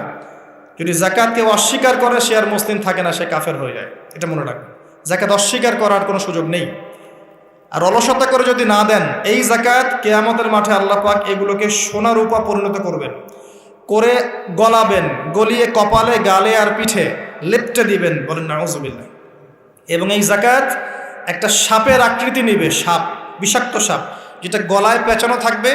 যদি জাকাত কেউ অস্বীকার করে, সে আর মুসলিম থাকে না, সে কাফের হয়ে যায়। এটা মনে রাখবেন। জাকাত অস্বীকার করার কোনো সুযোগ নেই। আর অলসতা করে যদি না দেন, এই জাকাত কিয়ামতের মাঠে আল্লাহ পাক এগুলোকে সোনা রূপা পরিণত করবেন, করে গলাবেন, গলিয়ে কপালে, গালে আর পিঠে লেপটে দিবেন, বলেন নাউজুবিল্লাহ। এবং এই জাকাত একটা সাপের আকৃতি নেবে, সাপ, বিষাক্ত সাপ, যেটা গলায় পেঁচানো থাকবে,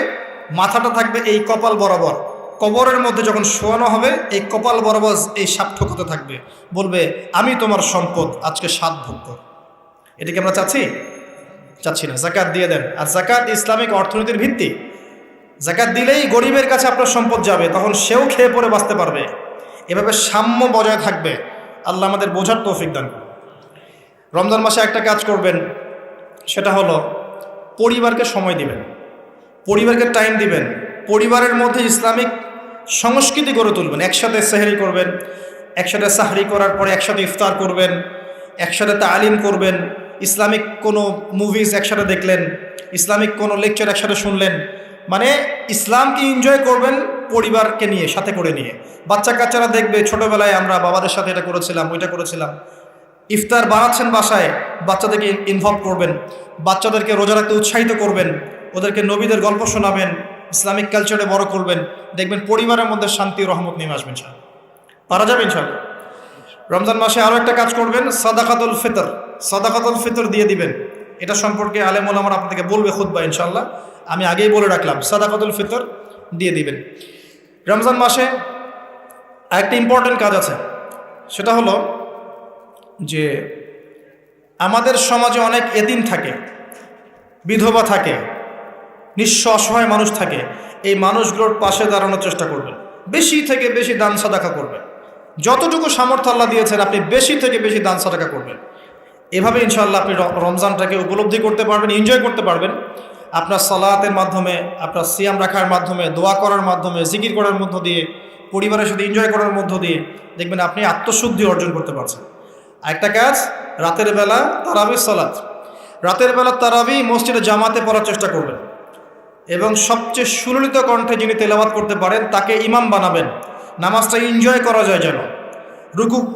মাথাটা থাকবে এই কপাল বরাবর। কবরের মধ্যে যখন শোয়ানো হবে, এই কপাল বরাবর এই সাপ ঠোকাতে থাকবে, বলবে আমি তোমার সম্পদ, আজকে সাত ভোগ কর। এটাকে আমরা চাচ্ছি না। জাকাত দিয়ে দেন। আর জাকাত ইসলামিক অর্থনীতির ভিত্তি। জাকাত দিলেই গরিবের কাছে আপনার সম্পদ যাবে, তখন সেও খেয়ে পরে বাঁচতে পারবে। এভাবে সাম্য বজায় থাকবে। আল্লাহ আমাদের বোঝার তৌফিক দান করুন। রমজান মাসে একটা কাজ করবেন, সেটা হলো পরিবারকে সময় দিবেন, পরিবারকে টাইম দিবেন। পরিবারের মধ্যে ইসলামিক সংস্কৃতি গড়ে তুলবেন। একসাথে সেহরি করবেন, একসাথে সাহরি করার পরে একসাথে ইফতার করবেন, একসাথে তালিম করবেন, ইসলামিক কোনো মুভিজ একসাথে দেখলেন, ইসলামিক কোনো লেকচার একসাথে শুনলেন। মানে ইসলামকে এনজয় করবেন পরিবারকে নিয়ে, সাথে করে নিয়ে। বাচ্চা কাচ্চারা দেখবে ছোটোবেলায় আমরা বাবাদের সাথে এটা করেছিলাম, ওইটা করেছিলাম। ইফতার বানাচ্ছেন বাসায়, বাচ্চাদেরকে ইনভলভ করবেন, বাচ্চাদেরকে রোজা রাখতে উৎসাহিত করবেন, ওদেরকে নবীদের গল্প শোনাবেন, ইসলামিক কালচারে বড় করবেন। দেখবেন পরিবারের মধ্যে শান্তি রহমত নেমে আসবেন। পারা যাবে ইনশাআল্লাহ। রমজান মাসে আরও একটা কাজ করবেন, সাদাকাতুল ফিতর দিয়ে দিবেন। এটা সম্পর্কে আলেম ওলামারা আপনাদেরকে বলবে খুতবা ইনশাআল্লাহ, আমি আগেই বলে রাখলাম, সাদাকাতুল ফিতর দিয়ে দিবেন। রমজান মাসে আরেকটা ইম্পর্টেন্ট কাজ আছে, সেটা হলো যে আমাদের সমাজে অনেক এতিম থাকে, বিধবা থাকে, নিঃস্ব অসহায় মানুষ থাকে। এই মানুষগুলোর পাশে দাঁড়ানোর চেষ্টা করবেন। বেশি থেকে বেশি দান সাদাকা করবেন। যতটুকু সামর্থ্য আল্লাহ দিয়েছেন, আপনি বেশি থেকে বেশি দান সাদাকা করবেন। এভাবে ইনশাআল্লাহ আপনি রমজানটাকে উপলব্ধি করতে পারবেন, এনজয় করতে পারবেন। আপনার সালাতের মাধ্যমে, আপনার সিয়াম রাখার মাধ্যমে, দোয়া করার মাধ্যমে, জিকির করার মধ্য দিয়ে, পরিবারের সাথে এনজয় করার মধ্য দিয়ে দেখবেন আপনি আত্মশুদ্ধি অর্জন করতে পারছেন। আরেকটা কাজ, রাতের বেলা তারাবি সালাত, রাতের বেলা তারাবি মসজিদে জামাতে পড়ার চেষ্টা করবেন। এবং সবচেয়ে সুললিত কণ্ঠে যিনি তেলাওয়াত করতে পারেন তাকে ইমাম বানাবেন। নামাজটা এনজয় করা যায় যেন।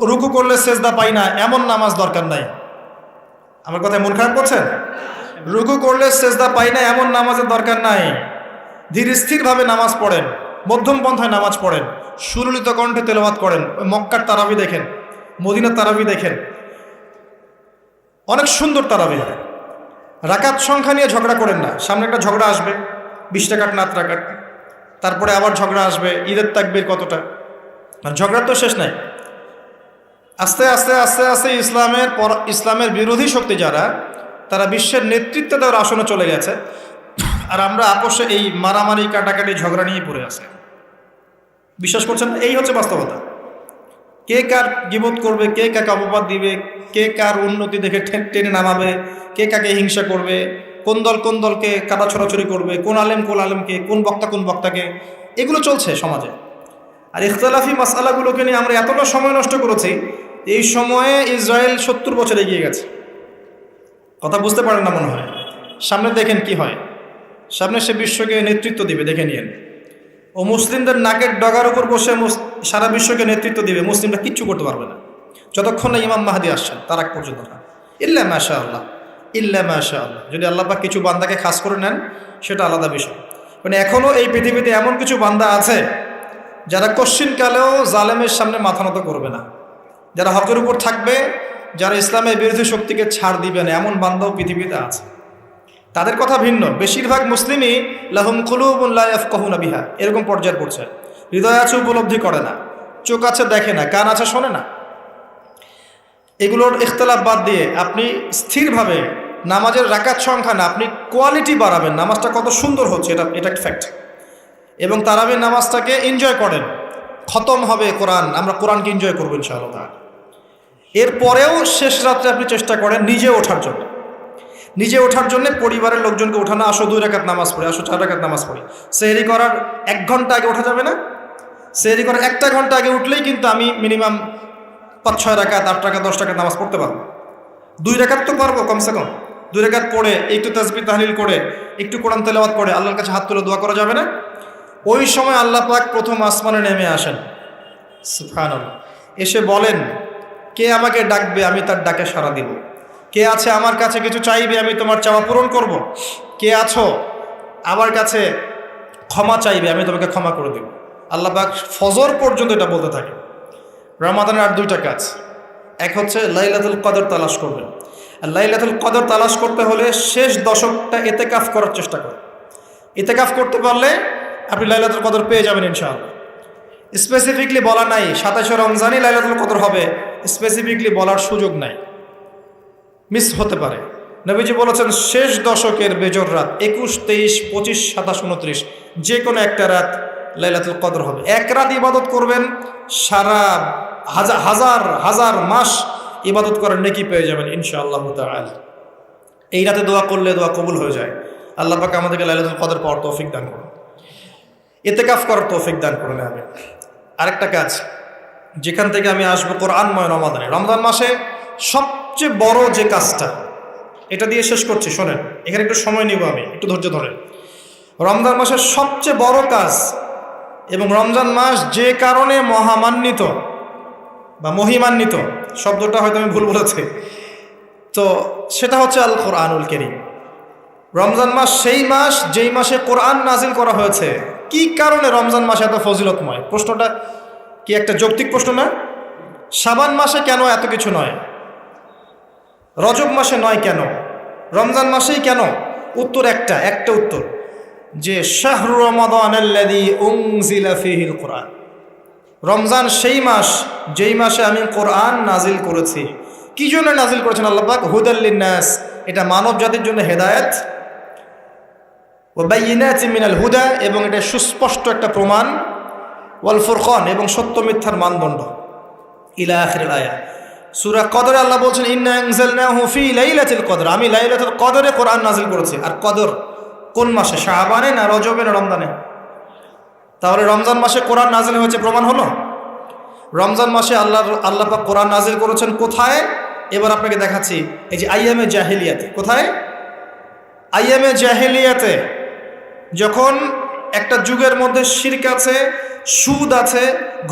রুকু করলে সেজদা পাই না এমন নামাজ দরকার নাই। আমার কথায় মন খারাপ করছেন? রুকু করলে সেজদা পাই না এমন নামাজের দরকার নাই। ধীর স্থিরভাবে নামাজ পড়েন, মধ্যম পন্থায় নামাজ পড়েন, সুললিত কণ্ঠে তেলাওয়াত করেন। ওই মক্কার তারাবি দেখেন, মদিনার তারাবি দেখেন, অনেক সুন্দর তারাবি হয়। রাকাত সংখ্যা নিয়ে ঝগড়া করেন না। সামনে একটা ঝগড়া আসবে, 20 রাকাত না 8 রাকাত, তারপরে আবার ঝগড়া আসবে ঈদের তাকবীর কতটা, আর ঝগড়ার তো শেষ নাই। আস্তে আস্তে আস্তে আস্তে ইসলামের বিরোধী শক্তি যারা, তারা বিশ্বের নেতৃত্বে দেওয়ার আসনে চলে গেছে, আর আমরা আপোষে এই মারামারি কাটাকাটি ঝগড়া নিয়ে পড়ে আছে। বিশ্বাস করছেন? এই হচ্ছে বাস্তবতা। কে কার গীবত করবে, কে কাকে অপবাদ দিবে, কে কার উন্নতি দেখে টেনে নামাবে, কে কাকে হিংসা করবে, কোন দলকে কাদা ছড়াছড়ি করবে, কোন আলেমকে, কোন বক্তাকে, এগুলো চলছে সমাজে। আর ইখতিলাফি মাসআলাগুলোকে নিয়ে আমরা এতটা সময় নষ্ট করেছি, এই সময়ে ইসরায়েল 70 বছর এগিয়ে গেছে। কথা বুঝতে পারেন না মনে হয়। সামনে দেখেন কি হয়, সামনে সে বিশ্বকে নেতৃত্ব দিবে, দেখে নিয়েন। ও মুসলিমদের নাকের ডগার উপর বসে সারা বিশ্বকে নেতৃত্ব দিবে, মুসলিমরা কিচ্ছু করতে পারবে না যতক্ষণ না ইমাম মাহদি আসছেন, তার আগ পর্যন্ত না। ইল্লা মাশাআল্লাহ, ইল্লা মাশাআল্লাহ। যদি আল্লাহ পাক কিছু বান্দাকে খাস করে নেন সেটা আলাদা বিষয়। মানে এখনও এই পৃথিবীতে এমন কিছু বান্দা আছে যারা কশ্চিনকালেও জালেমের সামনে মাথা নত করবে না, যারা হকের উপর থাকবে, যারা ইসলামের বিরোধী শক্তিকে ছাড় দিবে না, এমন বান্দাও পৃথিবীতে আছে। তাদের কথা ভিন্ন। বেশিরভাগ মুসলিমই লাহুম কুলুবুন লা ইয়াফকাহুনা বিহা, এরকম পর্যায়ে পড়ছে। হৃদয় আছে, উপলব্ধি করে না, চোখ আছে দেখে না, কান আছে শোনে না। এগুলোর ইখতিলাফ বাদ দিয়ে আপনি স্থিরভাবে নামাজের রাকাত সংখ্যা না, আপনি কোয়ালিটি বাড়াবেন। নামাজটা কত সুন্দর হচ্ছে, এটা একটা ফ্যাক্ট। এবং তারাবির নামাজটাকে এনজয় করেন। খতম হবে কোরআন, আমরা কোরআনকে এনজয় করবো ইনশাআল্লাহ। এরপরেও শেষ রাত্রে আপনি চেষ্টা করেন নিজে ওঠার জন্য, পরিবারের লোকজনকে ওঠানো, আসো 2 রাকাত নামাজ পড়ি, আসো 4 রাকাত নামাজ পড়ি। সেহরি করার 1 ঘন্টা আগে ওঠা যাবে না? সেহরি করার 1 ঘন্টা আগে উঠলেই কিন্তু আমি মিনিমাম 5-6 রাকাত, 8 রাকাত, 10 রাকাত নামাজ পড়তে পারবো। 2 রাকাত তো পারবো কমসে কম। 2 রাকাত পড়ে একটু তাসবিহ তাহলিল করে, একটু কোরআন তেলাওয়াত করে আল্লাহর কাছে হাত তুলে দোয়া করা যাবে না? ওই সময় আল্লাহ পাক প্রথম আসমানে নেমে আসেন, সুবহানাল্লাহ। এসে বলেন, কে আমাকে ডাকবে, আমি তার ডাকে সাড়া দিব। কে আছে আমার কাছে কিছু চাইবে, আমি তোমার চাওয়া পূরণ করব। কে আছো আমার কাছে ক্ষমা চাইবে, আমি তোমাকে ক্ষমা করে দেব। আল্লাহ পাক ফজর পর্যন্ত এটা বলতে থাকে। রমাদানের আর 2টা কাজ। এক হচ্ছে লাইলাতুল কদর তালাশ করবেন। আর লাইলাতুল কদর তালাশ করতে হলে শেষ দশকটা ইতিকাফ করার চেষ্টা করুন। ইতিকাফ করতে পারলে আপনি লাইলাতুল কদর পেয়ে যাবেন ইনশাআল্লাহ। স্পেসিফিকলি বলা নাই 27শে রমজানই লাইলাতুল কদর হবে, স্পেসিফিকলি বলার সুযোগ নাই, মিস হতে পারে। নবীজি বলেছেন শেষ দশকের বেজর রাত 21, 23, 25, 27, 29 যে কোনো একটা রাত লাইলাতুল কদর হবে। এক রাত ইবাদত করবেন, সারা হাজার মাস ইবাদত করার নেকি পেয়ে যাবেন ইনশাআল্লাহ তাআলা। এই রাতে দোয়া করলে দোয়া কবুল হয়ে যায়। আল্লাহ পাক আমাদেরকে লাইলাতুল কদর পাওয়ার তৌফিক দান করুন, ইতিকাফ করার তৌফিক দান করুন। আমি আরেকটা কাজ যেখান থেকে আমি আসবো, কোরআনময় রমজান মাসে সবচেয়ে বড় যে কাজটা, এটা দিয়ে শেষ করছি, শোনেন। এখানে একটু সময় নিব, আমি একটু ধৈর্য ধরেন। রমজান মাসের সবচেয়ে বড় কাজ, এবং রমজান মাস যে কারণে মহামান্বিত বা মহিমান্বিত, শব্দটা হয়তো আমি ভুল বলেছি, তো সেটা হচ্ছে আল কোরআনুল কারীম। রমজান মাস সেই মাস যেই মাসে কোরআন নাজিল করা হয়েছে। কি কারণে রমজান মাসে এত ফজিলতময়? প্রশ্নটা কি একটা যৌক্তিক প্রশ্ন না? শাবান মাসে কেন এত কিছু নয়? রজব মাসে নয় কেন? রমজান মাসেই কেন? উত্তর একটা উত্তর, যে শাহরু রমাদানাল্লাযী উনজিলা ফীহিল কোরআন। রমজান সেই মাস যেই মাসে আমি কোরআন নাজিল করেছি। কি জন্য নাজিল করেছেন আল্লাহ পাক? হুদাল লিন্নাস, এটা মানব জাতির জন্য হেদায়েত, ওয়া বাইয়িনাতিন মিনাল হুদা, এবং এটা সুস্পষ্ট একটা প্রমাণ, ওয়াল ফুরকান, এবং সত্য মিথ্যার মানদণ্ড, ইলা আখিরিল আয়া। সূরা কদরে আল্লাহ বলছেন ইন্না আনজালনাহু ফি লাইলাতুল কদর, আমি লাইলাতুল কদরে কোরআন নাজিল করেছি। আর কদর কোন মাসে? শাবানে না রজবে না রমজানে? তাহলে রমজান মাসে কোরআন নাজিল হয়েছে, প্রমাণ হলো। রমজান মাসে আল্লাহ পাক কোরআন নাজিল করেছেন কোথায়? এবার আপনাকে দেখাচ্ছি। এই যে আইয়ামে জাহেলিয়াতে। কোথায়? আইয়ামে জাহেলিয়াতে, যখন একটা যুগের মধ্যে শিরক আছে, সুদ আছে,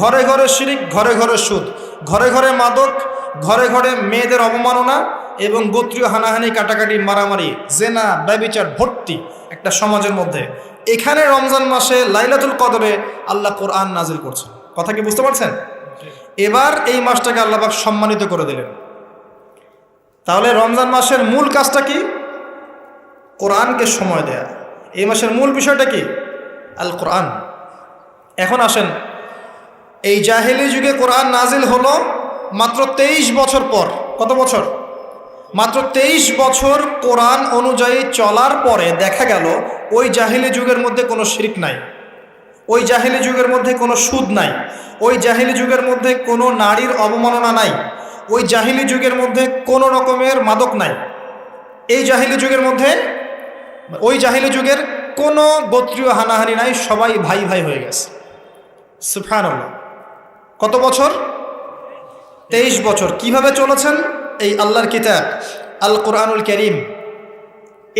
ঘরে ঘরে শিরক, ঘরে ঘরে সুদ, ঘরে ঘরে মাদক, ঘরে ঘরে মেয়েদের অবমাননা, এবং গোত্রীয় হানাহানি, কাটাকাটি, মারামারি, জেনা, ব্যভিচার ভর্তি একটা সমাজের মধ্যে। এখানে রমজান মাসে লাইলাতুল কদরে আল্লাহ কোরআন নাজিল করছেন। কথা কি বুঝতে পারছেন? এবার এই মাসটাকে আল্লাহ পাক সম্মানিত করে দিলেন। তাহলে রমজান মাসের মূল কাজটা কি? কোরআনকে সময় দেয়া। এই মাসের মূল বিষয়টা কি? আল কোরআন। এখন আসেন, এই জাহেলি যুগে কোরআন নাজিল হলো মাত্র 23 বছর পর। কত বছর? মাত্র 23 বছর কোরআন অনুযায়ী চলার পরে দেখা গেল ওই জাহেলি যুগের মধ্যে কোনো শিরক নাই, ওই জাহেলি যুগের মধ্যে কোনো সুদ নাই, ওই জাহেলি যুগের মধ্যে কোনো নারীর অবমাননা নাই, ওই জাহেলি যুগের মধ্যে কোনো রকমের মাদক নাই, এই জাহেলি যুগের মধ্যে, ওই জাহেলি যুগের কোনো গোত্রীয় হানাহানি নাই, সবাই ভাই ভাই হয়ে গেছে। সুবহানাল্লাহ। কত বছর? 23 বছর। কিভাবে চলেছেন? এই আল্লাহর কিতাব আল কোরআনুল কারীম,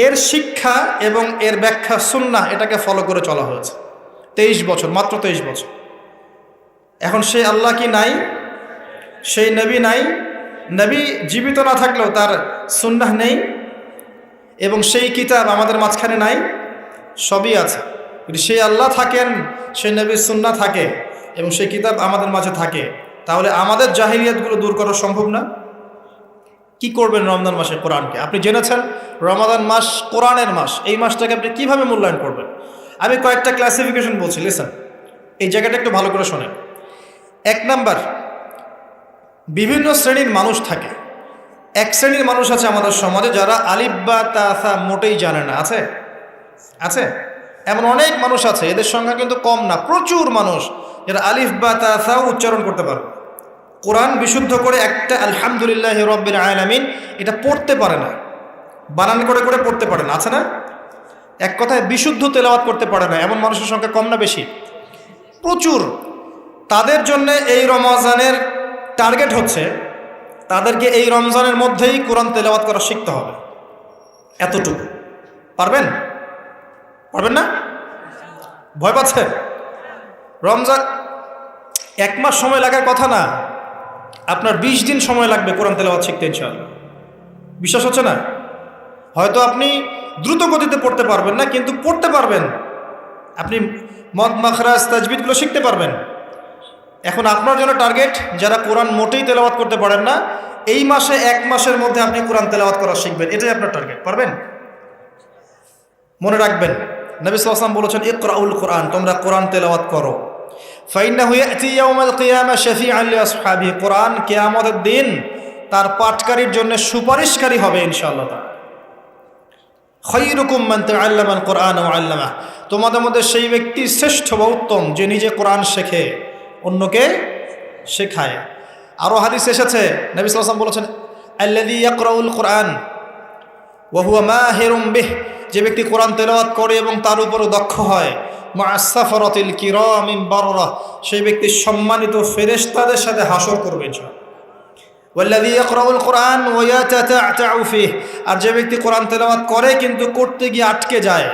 এর শিক্ষা এবং এর ব্যাখ্যা সুন্নাহ, এটাকে ফলো করে চলা হয়েছে 23 বছর, মাত্র 23 বছর। এখন সেই আল্লাহ কি নাই? সেই নবী নাই? নবী জীবিত না থাকলেও তার সুন্নাহ নেই, এবং সেই কিতাব আমাদের মাঝখানে নাই? সবই আছে। যদি সেই আল্লাহ থাকেন, সেই নবীর সুন্নাহ থাকে এবং সেই কিতাব আমাদের মাঝে থাকে, তাহলে আমাদের জাহিলিয়াতগুলো দূর করা সম্ভব না? কি করবেন রমজান মাসে কোরআনকে? আপনি জেনেছেন রমাদান মাস কোরআনের মাস, এই মাসটাকে আপনি কিভাবে মূল্যায়ন করবেন? আমি কয়েকটা ক্লাসিফিকেশন বলছি, লিসেন, এই জায়গাটা একটু ভালো করে শোনেন। 1 নাম্বার, বিভিন্ন শ্রেণীর মানুষ থাকে। এক শ্রেণীর মানুষ আছে আমাদের সমাজে যারা আলিফ বা তাসা মোটেই জানে না। আছে? আছে? এমন অনেক মানুষ আছে, এদের সংখ্যা কিন্তু কম না, প্রচুর মানুষ যারা আলিফ বা তাসাও উচ্চারণ করতে পারবে। কোরআন বিশুদ্ধ করে একটা আলহামদুলিল্লাহি রাব্বিল আলামিন এটা পড়তে পারে না, বানান করে করে পড়তে পারে না। আছে না? এক কথায় বিশুদ্ধ তেলাওয়াত করতে পারে না, এমন মানুষের সংখ্যা কম না বেশি? প্রচুর। তাদের জন্য এই রমজানের টার্গেট হচ্ছে তাদেরকে এই রমজানের মধ্যেই কোরআন তেলাওয়াত করা শিখতে হবে। এতটুকু পারবেন? পারবেন না? ভয় পাচ্ছে? রমজান 1 মাস সময় লাগার কথা না, আপনার 20 দিন সময় লাগবে কোরআন তেলাওয়াত শিখতে ইনশাআল্লাহ। বিশ্বাস হচ্ছে না? হয়তো আপনি দ্রুত গতিতে পড়তে পারবেন না, কিন্তু পড়তে পারবেন। আপনি মদ মাখরাজ তাজবিদগুলো শিখতে পারবেন। এখন আপনার জন্য টার্গেট যারা কোরআন মোটেই তেলাওয়াত করতে পারেন না, এই মাসে 1 মাসের মধ্যে আপনি কোরআন তেলাওয়াত করা শিখবেন, এটাই আপনার টার্গেট। পারবেন? মনে রাখবেন, নবী সাল্লাল্লাহু আলাইহি ওয়াসাল্লাম বলেছেন ইকরাউল কোরআন, তোমরা কোরআন তেলাওয়াত করো। ফাইন্নাহু ইয়াতি ইয়াউমাল কিয়ামা শাফিআন লিআসহাবিহি, কোরআন কিয়ামতের দিন তার পাঠকারীর জন্য সুপারিশকারী হবে ইনশাআল্লাহ তাআলা। খায়রুকুম মান তাআল্লামাল কোরআন ওয়া আল্লামাহ, তোমাদের মধ্যে সেই ব্যক্তি শ্রেষ্ঠ বা উত্তম যে নিজে কোরআন শেখে, অন্যকে শেখায়। আরও হাদিস এসেছে, নবী সাল্লাল্লাহু আলাইহি ওয়াসাল্লাম বলেছেন আল্লাযী ইয়াকরাউল কোরআন ওয়া হুয়া মাহিরুম বিহ, যে ব্যক্তি কোরআন তেলাওয়াত করে এবং তার উপরও দক্ষ হয়, মা'আস সাফারাতিল কিরামিল বাররা, সেই ব্যক্তি সম্মানিত ফেরেশতাদের সাথে হাসর করবে ইনশাআল্লাহ। ওয়াল্লাযী ইয়াকরাউল কোরআন ওয়া ইয়াতাতা'তাউ ফিহি, আর যে ব্যক্তি কোরআন তেলাওয়াত করে কিন্তু করতে গিয়ে আটকে যায়,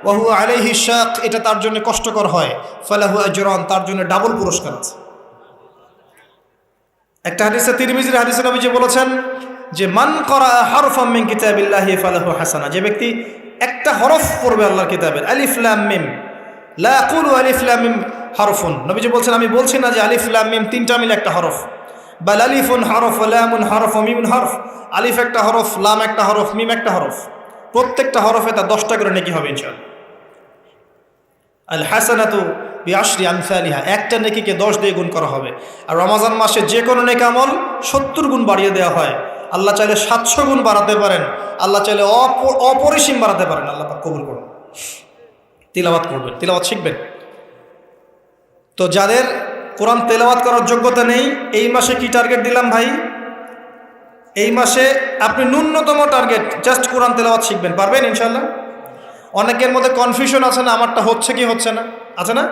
ওয়া হুয়া আলাইহি শাক, এটা তার জন্য কষ্টকর হয়, ফালাহু আজরান, তার জন্য ডাবল পুরস্কার আছে। একটা হাদিসে, তিরমিজির হাদিসে নবীজি বলেছেন যে মান করা হারফাম মিন কিতাবিল্লাহি ফালাহু হাসানা, যে ব্যক্তি একটা হরফ পড়বে আল্লাহর কিতাবের, আলিফ লাম মিম, লা আকুলু আলিফ লাম মিম হারফুন, নবীজি বলছেন আমি বলছি না যে আলিফ লাম মিম তিনটা মিলে একটা হরফ, বাল আলিফুন হরফ, লামুন হরফ, মিমুন হরফ, আলিফ একটা হরফ, লাম একটা হরফ, মিম একটা হরফ, প্রত্যেকটা হরফে তার 10টা করে নেকি হবে ইনশাআল্লাহ। আল হাসানাতু বিআশরি আমসালিহা, একটা নেকিকে 10 দিয়ে গুণ করা হবে। আর রমজান মাসে যে কোনো নেক আমল 70 গুণ বাড়িয়ে দেওয়া হয়। আল্লাহ চাইলে 700 গুণ বাড়াতে পারেন, আল্লাহ চাইলে অপরিসীম বাড়াতে পারেন। আল্লাহ পাক কবুল করুন। তিলাওয়াত করবেন, তিলাওয়াত শিখবেন। তো যাদের কোরআন তেলাওয়াত করার যোগ্যতা নেই, এই মাসে কি টার্গেট দিলাম ভাই? এই মাসে আপনি ন্যূনতম টার্গেট জাস্ট কোরআন তেলাওয়াত শিখবেন, পারবেন ইনশাআল্লাহ? অনেকের মধ্যে কনফিউশন আছে না, আমারটা হচ্ছে কি হচ্ছে না, আছে না,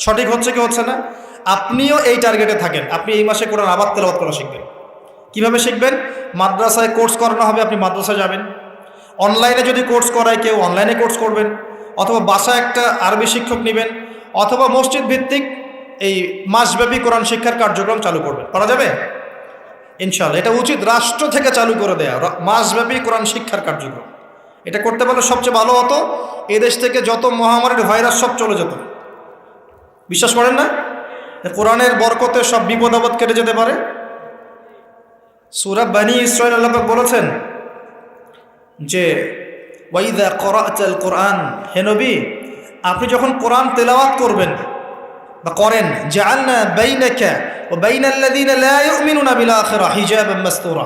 সঠিক হচ্ছে কি হচ্ছে না। আপনিও এই টার্গেটে থাকেন, আপনি এই মাসে কোরআন আবার তেলাওয়াত করা শিখবেন। কিভাবে শিখবেন? মাদ্রাসায় কোর্স করানো হবে, আপনি মাদ্রাসায় যাবেন। অনলাইনে যদি কোর্স করায় কেউ, অনলাইনে কোর্স করবেন, অথবা বাসায় একটা আরবি শিক্ষক নেবেন, অথবা মসজিদ ভিত্তিক এই মাসব্যাপী কোরআন শিক্ষার কার্যক্রম চালু করবেন। করা যাবে ইনশাআল্লাহ। এটা উচিত রাষ্ট্র থেকে চালু করে দেয়া মাসব্যাপী কোরআন শিক্ষার কার্যক্রম। এটা করতে পারলে সবচেয়ে ভালো হতো। এদেশ থেকে যত মহামারীর ভাইরাস সব চলে যেত। বিশ্বাস করেন না? কোরআনের বরকতে সব বিপদ আপদ কেটে যেতে পারে। সূরা বনী ইসরাঈল আল্লাহ পাক বলেছেন যে ওয়াইদা ক্বরা'তাল কোরআন, হে নবী আপনি যখন কোরআন তেলাওয়াত করবেন বা করেন, জাআলনা বাইনাকা ওয়া বাইনাল্লাযীনা লা ইউমিনুনা বিল আখিরাহ হিজাবাম মাসতুরা,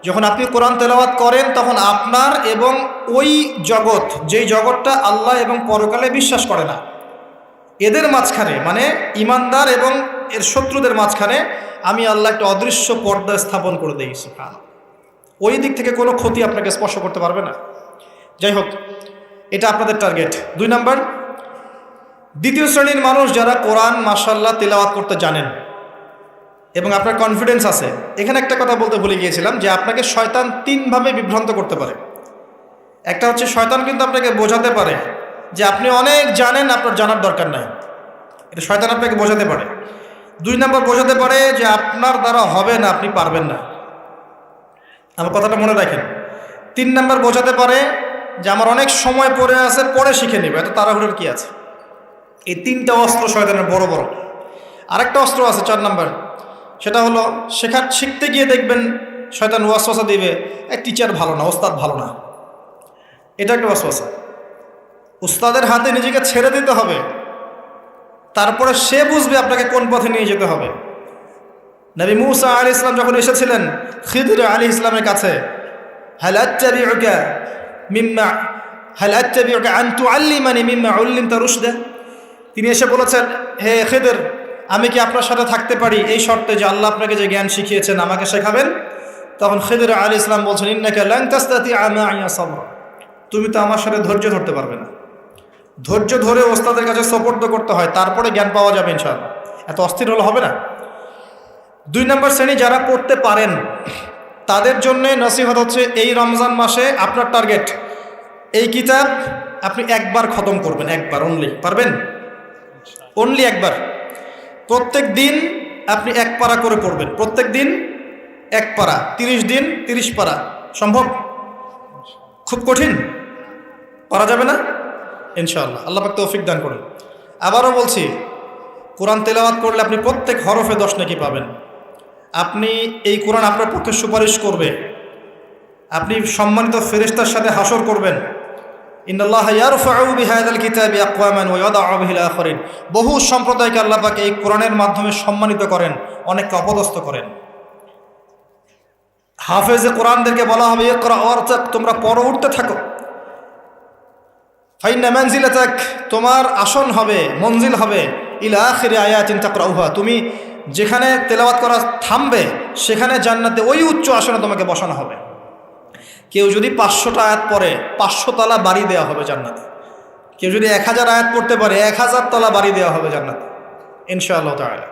যখন আপনি কোরআন তেলাওয়াত করেন তখন আপনার এবং ওই জগৎ, যেই জগৎটা আল্লাহ এবং পরকালে বিশ্বাস করে না, এদের মাঝখানে মানে ইমানদার এবং এর শত্রুদের মাঝখানে আমি আল্লাহ একটা অদৃশ্য পর্দা স্থাপন করে দিই। সুবহানাল্লাহ। ওই দিক থেকে কোনো ক্ষতি আপনাকে স্পর্শ করতে পারবে না। যাই হোক, এটা আপনাদের টার্গেট। 2 নাম্বার, দ্বিতীয় শ্রেণীর মানুষ যারা কোরআন মাশাআল্লাহ তিলাওয়াত করতে জানেন এবং আপনার কনফিডেন্স আছে। এখানে একটা কথা বলতে ভুলে গিয়েছিলাম যে আপনাকে শয়তান 3 ভাবে বিভ্রান্ত করতে পারে। একটা হচ্ছে শয়তান কিন্তু আপনাকে বোঝাতে পারে যে আপনি অনেক জানেন, আপনার জানার দরকার নাই। এটা শয়তান আপনাকে বোঝাতে পারে। 2 নাম্বার বোঝাতে পারে যে আপনার দ্বারা হবে না, আপনি পারবেন না। আমার কথাটা মনে রাখেন। 3 নাম্বার বোঝাতে পারে যে আমার অনেক সময় পড়ে আছে, পরে শিখে নেবে, এত তাড়াহুড়োর কি আছে। এই 3টা অস্ত্র শয়তানের বড় বড়। আরেকটা অস্ত্র আছে 4 নাম্বার, সেটা হলো শিখতে গিয়ে দেখবেন শয়তান ওয়াসওয়াসা দিবে, এই টিচার ভালো না, ওস্তাদ ভালো না। এটা একটা ওয়াসওয়াসা। উস্তাদের হাতে নিজেকে ছেড়ে দিতে হবে, তারপরে সে বুঝবে আপনাকে কোন পথে নিয়ে যেতে হবে। নবী মূসা আলাইহিস সালাম যখন এসেছিলেন খিদর আলাইহিস সালামের কাছে, হাল আত্তাবিউকা আন তুআল্লিমানি মিম্মা উল্লিমতা রুশদা, তিনি এসে বলেছেন, হে খিদর আমি কি আপনার সাথে থাকতে পারি এই শর্তে যে আল্লাহ আপনাকে যে জ্ঞান শিখিয়েছেন আমাকে শেখাবেন? তখন খিদর আলাইহিস সালাম বলছেন, ইন্নাকা লান তাস্তাতিআ মা'ইয়া সাবরা, তুমি তো আমার সাথে ধৈর্য ধরতে পারবে না। ধৈর্য ধরে ওস্তাদের কাছে সুপর্দ করতে হয়, তারপরে জ্ঞান পাওয়া যাবে ইনশাআল্লাহ। এত অস্থির হলে হবে না। 2 নম্বর শ্রেণী যারা পড়তে পারেন তাদের জন্য নসিহত হচ্ছে, এই রমজান মাসে আপনার টার্গেট এই কিতাব আপনি একবার খতম করবেন, একবার অনলি। পারবেন? অনলি একবার। প্রত্যেক দিন আপনি 1 পারা করে পড়বেন, প্রত্যেক দিন 1 পারা, 30 দিন 30 পারা। সম্ভব? খুব কঠিন? পারা যাবে না? ইনশাআল্লাহ। আল্লাহ পাক তৌফিক দান করুন। আবারও বলছি, কোরআন তেলাওয়াত করলে আপনি প্রত্যেক হরফে 10 নেকি পাবেন। আপনি এই কোরআন আপনার পক্ষে সুপারিশ করবে, আপনি সম্মানিত ফেরেশতার সাথে হাসর করবেন। ইন্নাল্লাহা ইয়ারফাউ বিহাযাল কিতাবি আকওয়ামান ওয়া ইয়াদাউ বিহিল আখারিন। বহু সম্প্রদায়কে আল্লাহ পাক এই কোরআনের মাধ্যমে সম্মানিত করেন, অনেককে অপদস্থ করেন। হাফেজে কোরআনদেরকে বলা হবে, ইকরা ওয়ারতাক, তোমরা পড়ো, উঠতে থাকো। ফাইন্না মানজিলাতাক, তোমার আসন হবে, মঞ্জিল হবে, ইলা আখিরি আয়াতিন তাকরাউহা, তুমি যেখানে তেলাওয়াত করা থামবে সেখানে জান্নাতে ওই উচ্চ আসনে তোমাকে বসানো হবে। কেউ যদি 500টা আয়াত পড়ে 500 তলা বাড়ি দেওয়া হবে জান্নাতে। কেউ যদি 1000 আয়াত পড়তে পারে 1000 তলা বাড়ি দেওয়া হবে জান্নাতে ইনশাআল্লাহ তাআলা।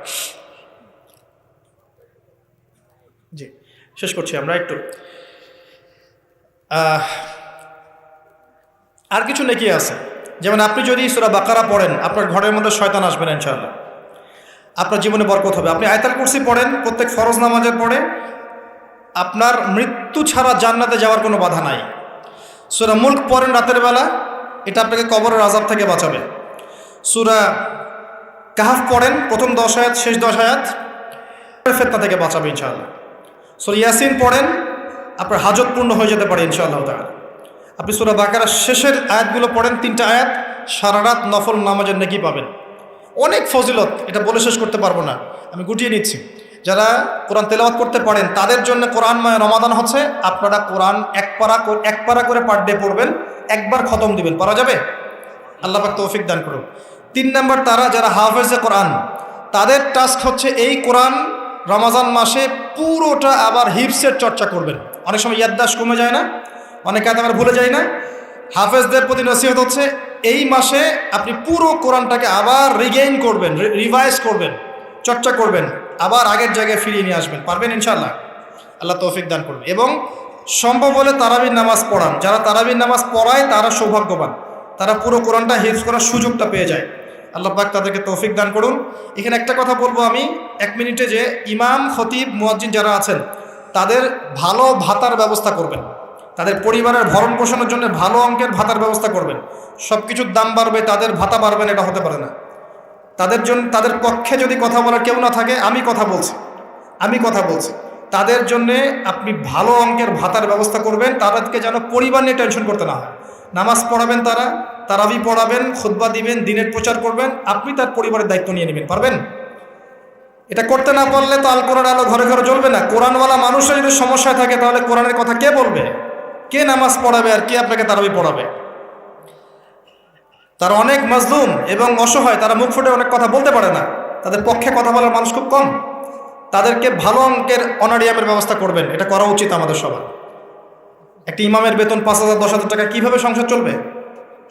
জি, শেষ করছি আমরা একটু। আর কিছু নেকি আছে, যেমন আপনি যদি সূরা বাকারা পড়েন আপনার ঘরের মধ্যে শয়তান আসবে না ইনশাআল্লাহ, আপনার জীবনে বরকত হবে। আপনি আয়াতুল কুরসি পড়েন প্রত্যেক ফরজ নামাজের পরে, আপনার মৃত্যু ছাড়া জান্নাতে যাওয়ার কোনো বাধা নাই। সূরা মুলক পড়েন রাতের বেলা, এটা আপনাকে কবরের আযাব থেকে বাঁচাবে। সূরা কাহফ পড়েন প্রথম 10 আয়াত শেষ 10 আয়াত, ফিতনা থেকে বাঁচাবে ইনশাআল্লাহ। সূরা ইয়াসিন পড়েন, আপনার হাজত পূর্ণ হয়ে যেতে পারে ইনশাআল্লাহ তাআলা। আপনি সূরা বাকারার শেষের আয়াতগুলো পড়েন 3টা আয়াত, সারা রাত নফল নামাজের নেকি পাবেন। অনেক ফজিলত, এটা বলে শেষ করতে পারবো না, আমি গুটিয়ে নিচ্ছি। যারা কোরআন তেলাওয়াত করতে পারেন তাদের জন্য কোরআনময় রমাদান হচ্ছে, আপনারা কোরআন 1 পারা করে পার ডে পড়বেন, একবার খতম দিবেন। পারা যাবে? আল্লাহ পাক তৌফিক দান করুন। 3 নম্বর, তারা যারা হাফেজে কোরআন তাদের টাস্ক হচ্ছে এই কোরআন রমজান মাসে পুরোটা আবার হিফসের চর্চা করবেন। অনেক সময় ইয়াদদাশ কমে যায় না, অনেকে আবার ভুলে যায় না। হাফেজদের প্রতি নসিহত হচ্ছে এই মাসে আপনি পুরো কোরআনটাকে আবার রিগেইন করবেন, রিভাইজ করবেন, চর্চা করবেন, আবার আগের জায়গায় ফিরিয়ে নিয়ে আসবেন। পারবেন ইনশাআল্লাহ? আল্লাহ তৌফিক দান করবেন। এবং সম্ভব হলে তারাবির নামাজ পড়ান। যারা তারাবির নামাজ পড়ায় তারা সৌভাগ্যবান, তারা পুরো কোরআনটা হিফজ করার সুযোগটা পেয়ে যায়। আল্লাহ পাক তাদেরকে তৌফিক দান করুন। এখানে একটা কথা বলবো আমি 1 মিনিটে, যে ইমাম খতিব মুয়াজ্জিন যারা আছেন তাদের ভালো ভাতার ব্যবস্থা করবেন। তাদের পরিবারের ভরণ পোষণের জন্য ভালো অঙ্কের ভাতার ব্যবস্থা করবেন। সব কিছুর দাম বাড়বে, তাদের ভাতা বাড়বে না, এটা হতে পারে না। তাদের পক্ষে যদি কথা বলার কেউ না থাকে, আমি কথা বলছি তাদের জন্যে আপনি ভালো অঙ্কের ভাতার ব্যবস্থা করবেন। তাদেরকে যেন পরিবার নিয়ে টেনশন করতে না হয়। নামাজ পড়াবেন, তারাবি পড়াবেন, খুতবা দিবেন, দিনের প্রচার করবেন, আপনি তার পরিবারের দায়িত্ব নিয়ে নেবেন। পারবেন? এটা করতে না পারলে তো আল কোরআন আলো ঘরে ঘরে জ্বলবে না। কোরআনওয়ালা মানুষের যদি সমস্যায় থাকে, তাহলে কোরআনের কথা কে বলবে? কে নামাজ পড়াবে আর কে আপনাকে তারাবি পড়াবে? তারা অনেক মাজলুম এবং অসহায়, তারা মুখ ফুটে অনেক কথা বলতে পারে না, তাদের পক্ষে কথা বলার মানুষ খুব কম। তাদেরকে ভালো অঙ্কের অনারিয়ামের ব্যবস্থা করবেন, এটা করা উচিত আমাদের সবার। একটি ইমামের বেতন 5,000 10,000 টাকা, কীভাবে সংসার চলবে?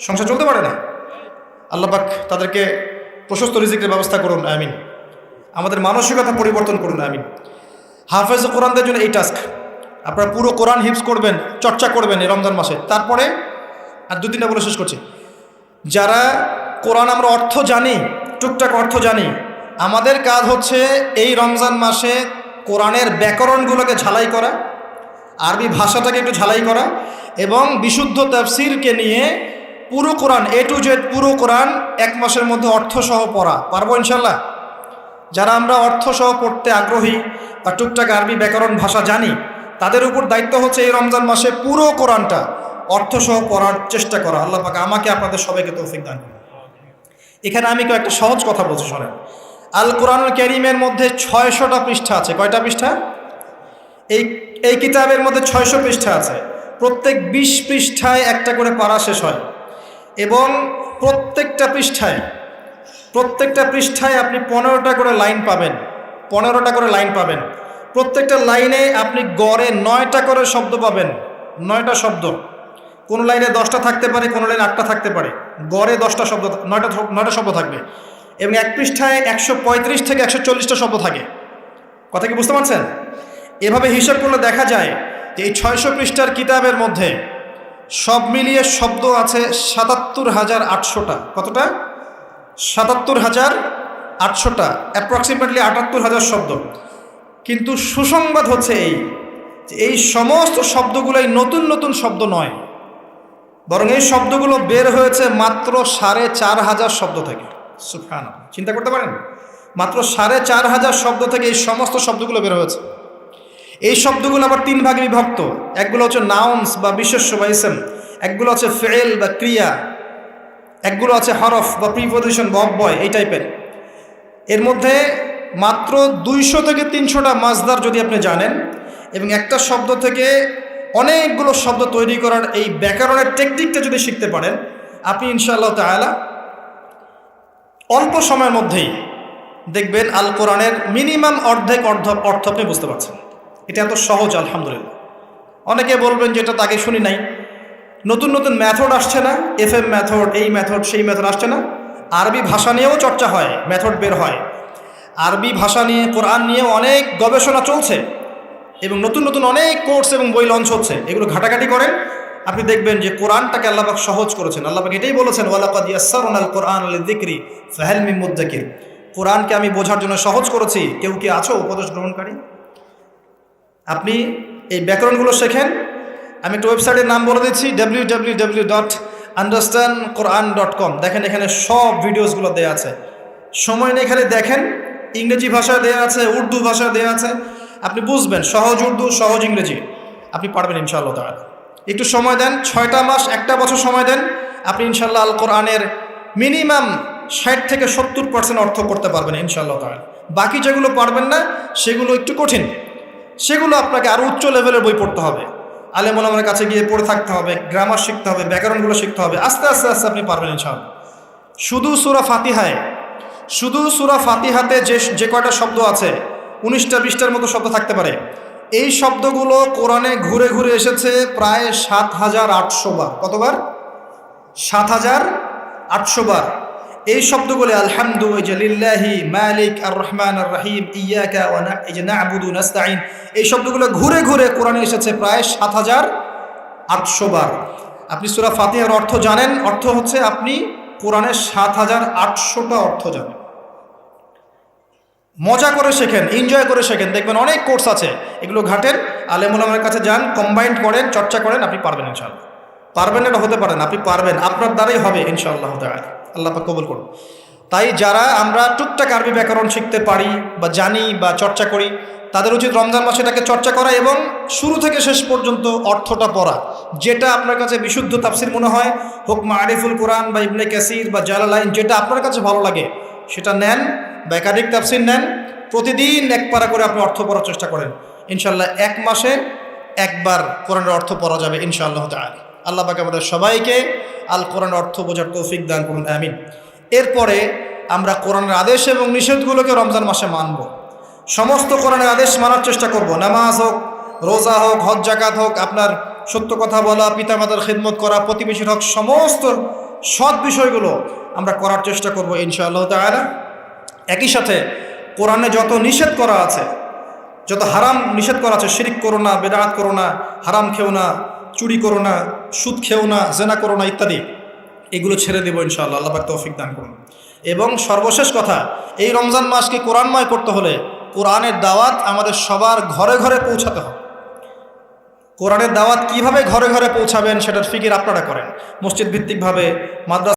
সংসার চলতে পারে না। আল্লাহ পাক তাদেরকে প্রশস্ত রিজিকের ব্যবস্থা করুন, আমিন। আমাদের মানসিকতা পরিবর্তন করুন, আমিন। হাফেজ কোরআনদের জন্য এই টাস্ক, আপনারা পুরো কোরআন হিফজ করবেন, চর্চা করবেন এই রমজান মাসে। তারপরে আর 2-3টা বলে শেষ করছি। যারা কোরআন আমরা অর্থ জানি, টুকটাক অর্থ জানি, আমাদের কাজ হচ্ছে এই রমজান মাসে কোরআনের ব্যাকরণগুলোকে ঝালাই করা, আরবি ভাষাটাকে একটু ঝালাই করা, এবং বিশুদ্ধ তাফসিরকে নিয়ে পুরো কোরআন A to Z পুরো কোরআন 1 মাসের মধ্যে অর্থসহ পড়া। পারবো ইনশাল্লাহ? যারা আমরা অর্থসহ পড়তে আগ্রহী বা টুকটাক আরবি ব্যাকরণ ভাষা জানি, তাদের উপর দায়িত্ব হচ্ছে এই রমজান মাসে পুরো কোরআনটা অর্থসহ পড়ার চেষ্টা করা। আল্লাহ পাক আমাকে আপনাদের সবাইকে তৌফিক দান করুন। এখানে আমি একটা সহজ কথা বলছি, শোনেন। আল কোরআনুল কারীমের মধ্যে 600টা পৃষ্ঠা আছে। কয়টা পৃষ্ঠা? এই কিতাবের মধ্যে 600 পৃষ্ঠা আছে। প্রত্যেক 20 পৃষ্ঠায় একটা করে পারা শেষ হয়, এবং প্রত্যেকটা পৃষ্ঠায় আপনি 15টা করে লাইন পাবেন। 15টা করে লাইন পাবেন। প্রত্যেকটা লাইনে আপনি গড়ে 9টা করে শব্দ পাবেন। 9টা শব্দ। কোন লাইনে 10টা থাকতে পারে, কোন লাইনে 8টা থাকতে পারে। গড়ে 10টা শব্দ, 9টা শব্দ থাকবে। এবং এক পৃষ্ঠায় 135 থেকে 140টা শব্দ থাকে। কথা কি বুঝতে পারছেন? এভাবে হিসাব করলে দেখা যায় যে এই 600 পৃষ্ঠার কিতাবের মধ্যে সব মিলিয়ে শব্দ আছে 77,800টা। কতটা? 77,800টা, অ্যাপ্রক্সিমেটলি 78,000 শব্দ। কিন্তু সুসংবাদ হচ্ছে এই সমস্ত শব্দগুলোই নতুন নতুন শব্দ নয়, বরং এই শব্দগুলো বের হয়েছে মাত্র 4,500 শব্দ থেকে। সুবহানাল্লাহ, চিন্তা করতে পারেন? মাত্র 4,500 শব্দ থেকে এই সমস্ত শব্দগুলো বের হয়েছে। এই শব্দগুলো আবার 3 ভাগে বিভক্ত। একগুলো হচ্ছে নাউন্স বা বিশেষ্য বা ইসম, একগুলো হচ্ছে ফেল বা ক্রিয়া, একগুলো আছে হরফ বা প্রিপোজিশন বা অব্যয়, এই টাইপের। এর মধ্যে মাত্র 200 থেকে 300টা মাজদার যদি আপনি জানেন, এবং একটা শব্দ থেকে অনেকগুলো শব্দ তৈরি করার এই ব্যাকরণের টেকনিকটা যদি শিখতে পারেন, আপনি ইনশাআল্লাহ তাআলা অল্প সময়ের মধ্যেই দেখবেন আল কোরআনের মিনিমাম অর্ধেক অর্থ আপনি বুঝতে পারছেন। এটা এত সহজ, আলহামদুলিল্লাহ। অনেকে বলবেন যে এটা তাকে শুনি নাই। নতুন নতুন মেথড আসছে না? FM মেথড, এই মেথড, সেই মেথড আসছে না? আরবি ভাষা নিয়েও চর্চা হয়, মেথড বের হয়। আরবি ভাষা নিয়ে, কোরআন নিয়েও অনেক গবেষণা চলছে, এবং নতুন নতুন অনেক কোর্স এবং বই লঞ্চ হচ্ছে। এগুলো ঘাটাঘাটি করেন, আপনি দেখবেন যে কোরআনটাকে আল্লাহ পাক সহজ করেছেন। আল্লাহ পাক এটাই বলেছেন, ওয়ালাকাদ ইয়াসসারনাল কোরআন লিযিকরি ফাহাল মিন মুদ্দাকির। কোরআনকে আমি বোঝার জন্য সহজ করেছি, কেউ কি আছো উপদেশ গ্রহণকারী? আপনি এই ব্যাকরণগুলো শেখেন। আমি একটা ওয়েবসাইটের নাম বলে দিচ্ছি, www.understandquran.com। দেখেন, এখানে সব ভিডিওসগুলো দেওয়া আছে। সময় নেই, খালি দেখেন। ইংরেজি ভাষায় দেওয়া আছে, উর্দু ভাষায় দেওয়া আছে। আপনি বুঝবেন, সহজ উর্দু, সহজ ইংরেজি, আপনি পারবেন ইনশাআল্লাহ তাআলা। একটু সময় দেন, 6টা মাস, 1টা বছর সময় দেন, আপনি ইনশাআল্লাহ আল কোরআনের মিনিমাম 60 থেকে 70% অর্থ করতে পারবেন ইনশাআল্লাহ তাআলা। বাকি যেগুলো পারবেন না, সেগুলো একটু কঠিন, সেগুলো আপনাকে আরও উচ্চ লেভেলের বই পড়তে হবে, আলেম ওলামার কাছে গিয়ে পড়ে থাকতে হবে, গ্রামার শিখতে হবে, ব্যাকরণগুলো শিখতে হবে। আস্তে আস্তে আস্তে আপনি পারবেন ইনশাআল্লাহ। শুধু সূরা ফাতিহাতে যে কয়টা শব্দ আছে, 19টা 20টার মতো শব্দ থাকতে পারে। এই শব্দগুলো কোরআনে ঘুরে ঘুরে এসেছে প্রায় 7,800 বার। কতবার? 7,800 বার। এই শব্দগুলো আলহামদু, লিল্লাহি, মালিক, আর রহমান আর রহিম, ইয়াকা না'বুদু নাস্তাইন, এই শব্দগুলো ঘুরে ঘুরে কোরআনে এসেছে প্রায় 7,800 বার। আপনি সূরা ফাতিহার অর্থ জানেন, অর্থ হচ্ছে আপনি কোরআনের 7,800টা অর্থ জানেন। মজা করে শেখেন, এনজয় করে শেখেন। দেখবেন অনেক কোর্স আছে, এগুলো ঘাটেন, আলেম ওলামার কাছে যান, কম্বাইন্ড করেন, চর্চা করেন, আপনি পারবেন ইনশাআল্লাহ। পারবেন এটা হতে পারেন, আপনি পারবেন, আপনার দ্বারাই হবে ইনশাআল্লাহ তাআলা। আল্লাহ পাক কবুল করুন। তাই যারা আমরা টুকটাক আরবি ব্যাকরণ শিখতে পারি বা জানি বা চর্চা করি, তাদের উচিত রমজান মাসে এটাকে চর্চা করা এবং শুরু থেকে শেষ পর্যন্ত অর্থটা পড়া। যেটা আপনার কাছে বিশুদ্ধ তাফসির মনে হয়, হোক মারিফুল কোরআন বা ইবনে কাসির বা জালালাইন, যেটা আপনার কাছে ভালো লাগে সেটা নেন বা একাধিক তাফসির নেন। প্রতিদিন এক পারা করে আপনি অর্থ পড়ার চেষ্টা করেন। ইনশাআল্লাহ এক মাসে একবার কোরআনের অর্থ পড়া যাবে ইনশাআল্লাহ তাআলা। আল্লাহ পাক আমাদের সবাইকে আল কোরআনের অর্থ বোঝার তৌফিক দান করুন, আমিন। এরপরে আমরা কোরআনের আদেশ এবং নিষেধগুলোকে রমজান মাসে মানব। সমস্ত কোরআনের আদেশ মানার চেষ্টা করব। নামাজ হোক, রোজা হোক, হজ জাকাত হোক, আপনার সত্য কথা বলা, পিতামাতার খিদমত করা, প্রতিবেশীর হক, সমস্ত সৎ বিষয়গুলো আমরা করার চেষ্টা করব ইনশাআল্লাহ তাআলা। একই সাথে কোরআনে যত নিষেধ করা আছে, যত হারাম নিষেধ করা আছে, শিরিক করো না, বেদাত করো না, হারাম খেও না, চুরি করো না, সুদ খেও না, জেনা করো না ইত্যাদি, এগুলো ছেড়ে দেবো ইনশাআল্লাহ। আল্লাহ পাক তৌফিক দান করুন। এবং সর্বশেষ কথা, এই রমজান মাসকে কোরআনময় করতে হলে কোরআনের দাওয়াত আমাদের সবার ঘরে ঘরে পৌঁছাতে হবে। কোরআনের দাওয়াত কিভাবে ঘরে ঘরে পৌঁছাবেন সেটার ফিকির আপনারা করেন। মসজিদ ভিত্তিকভাবে, মাদ্রাসা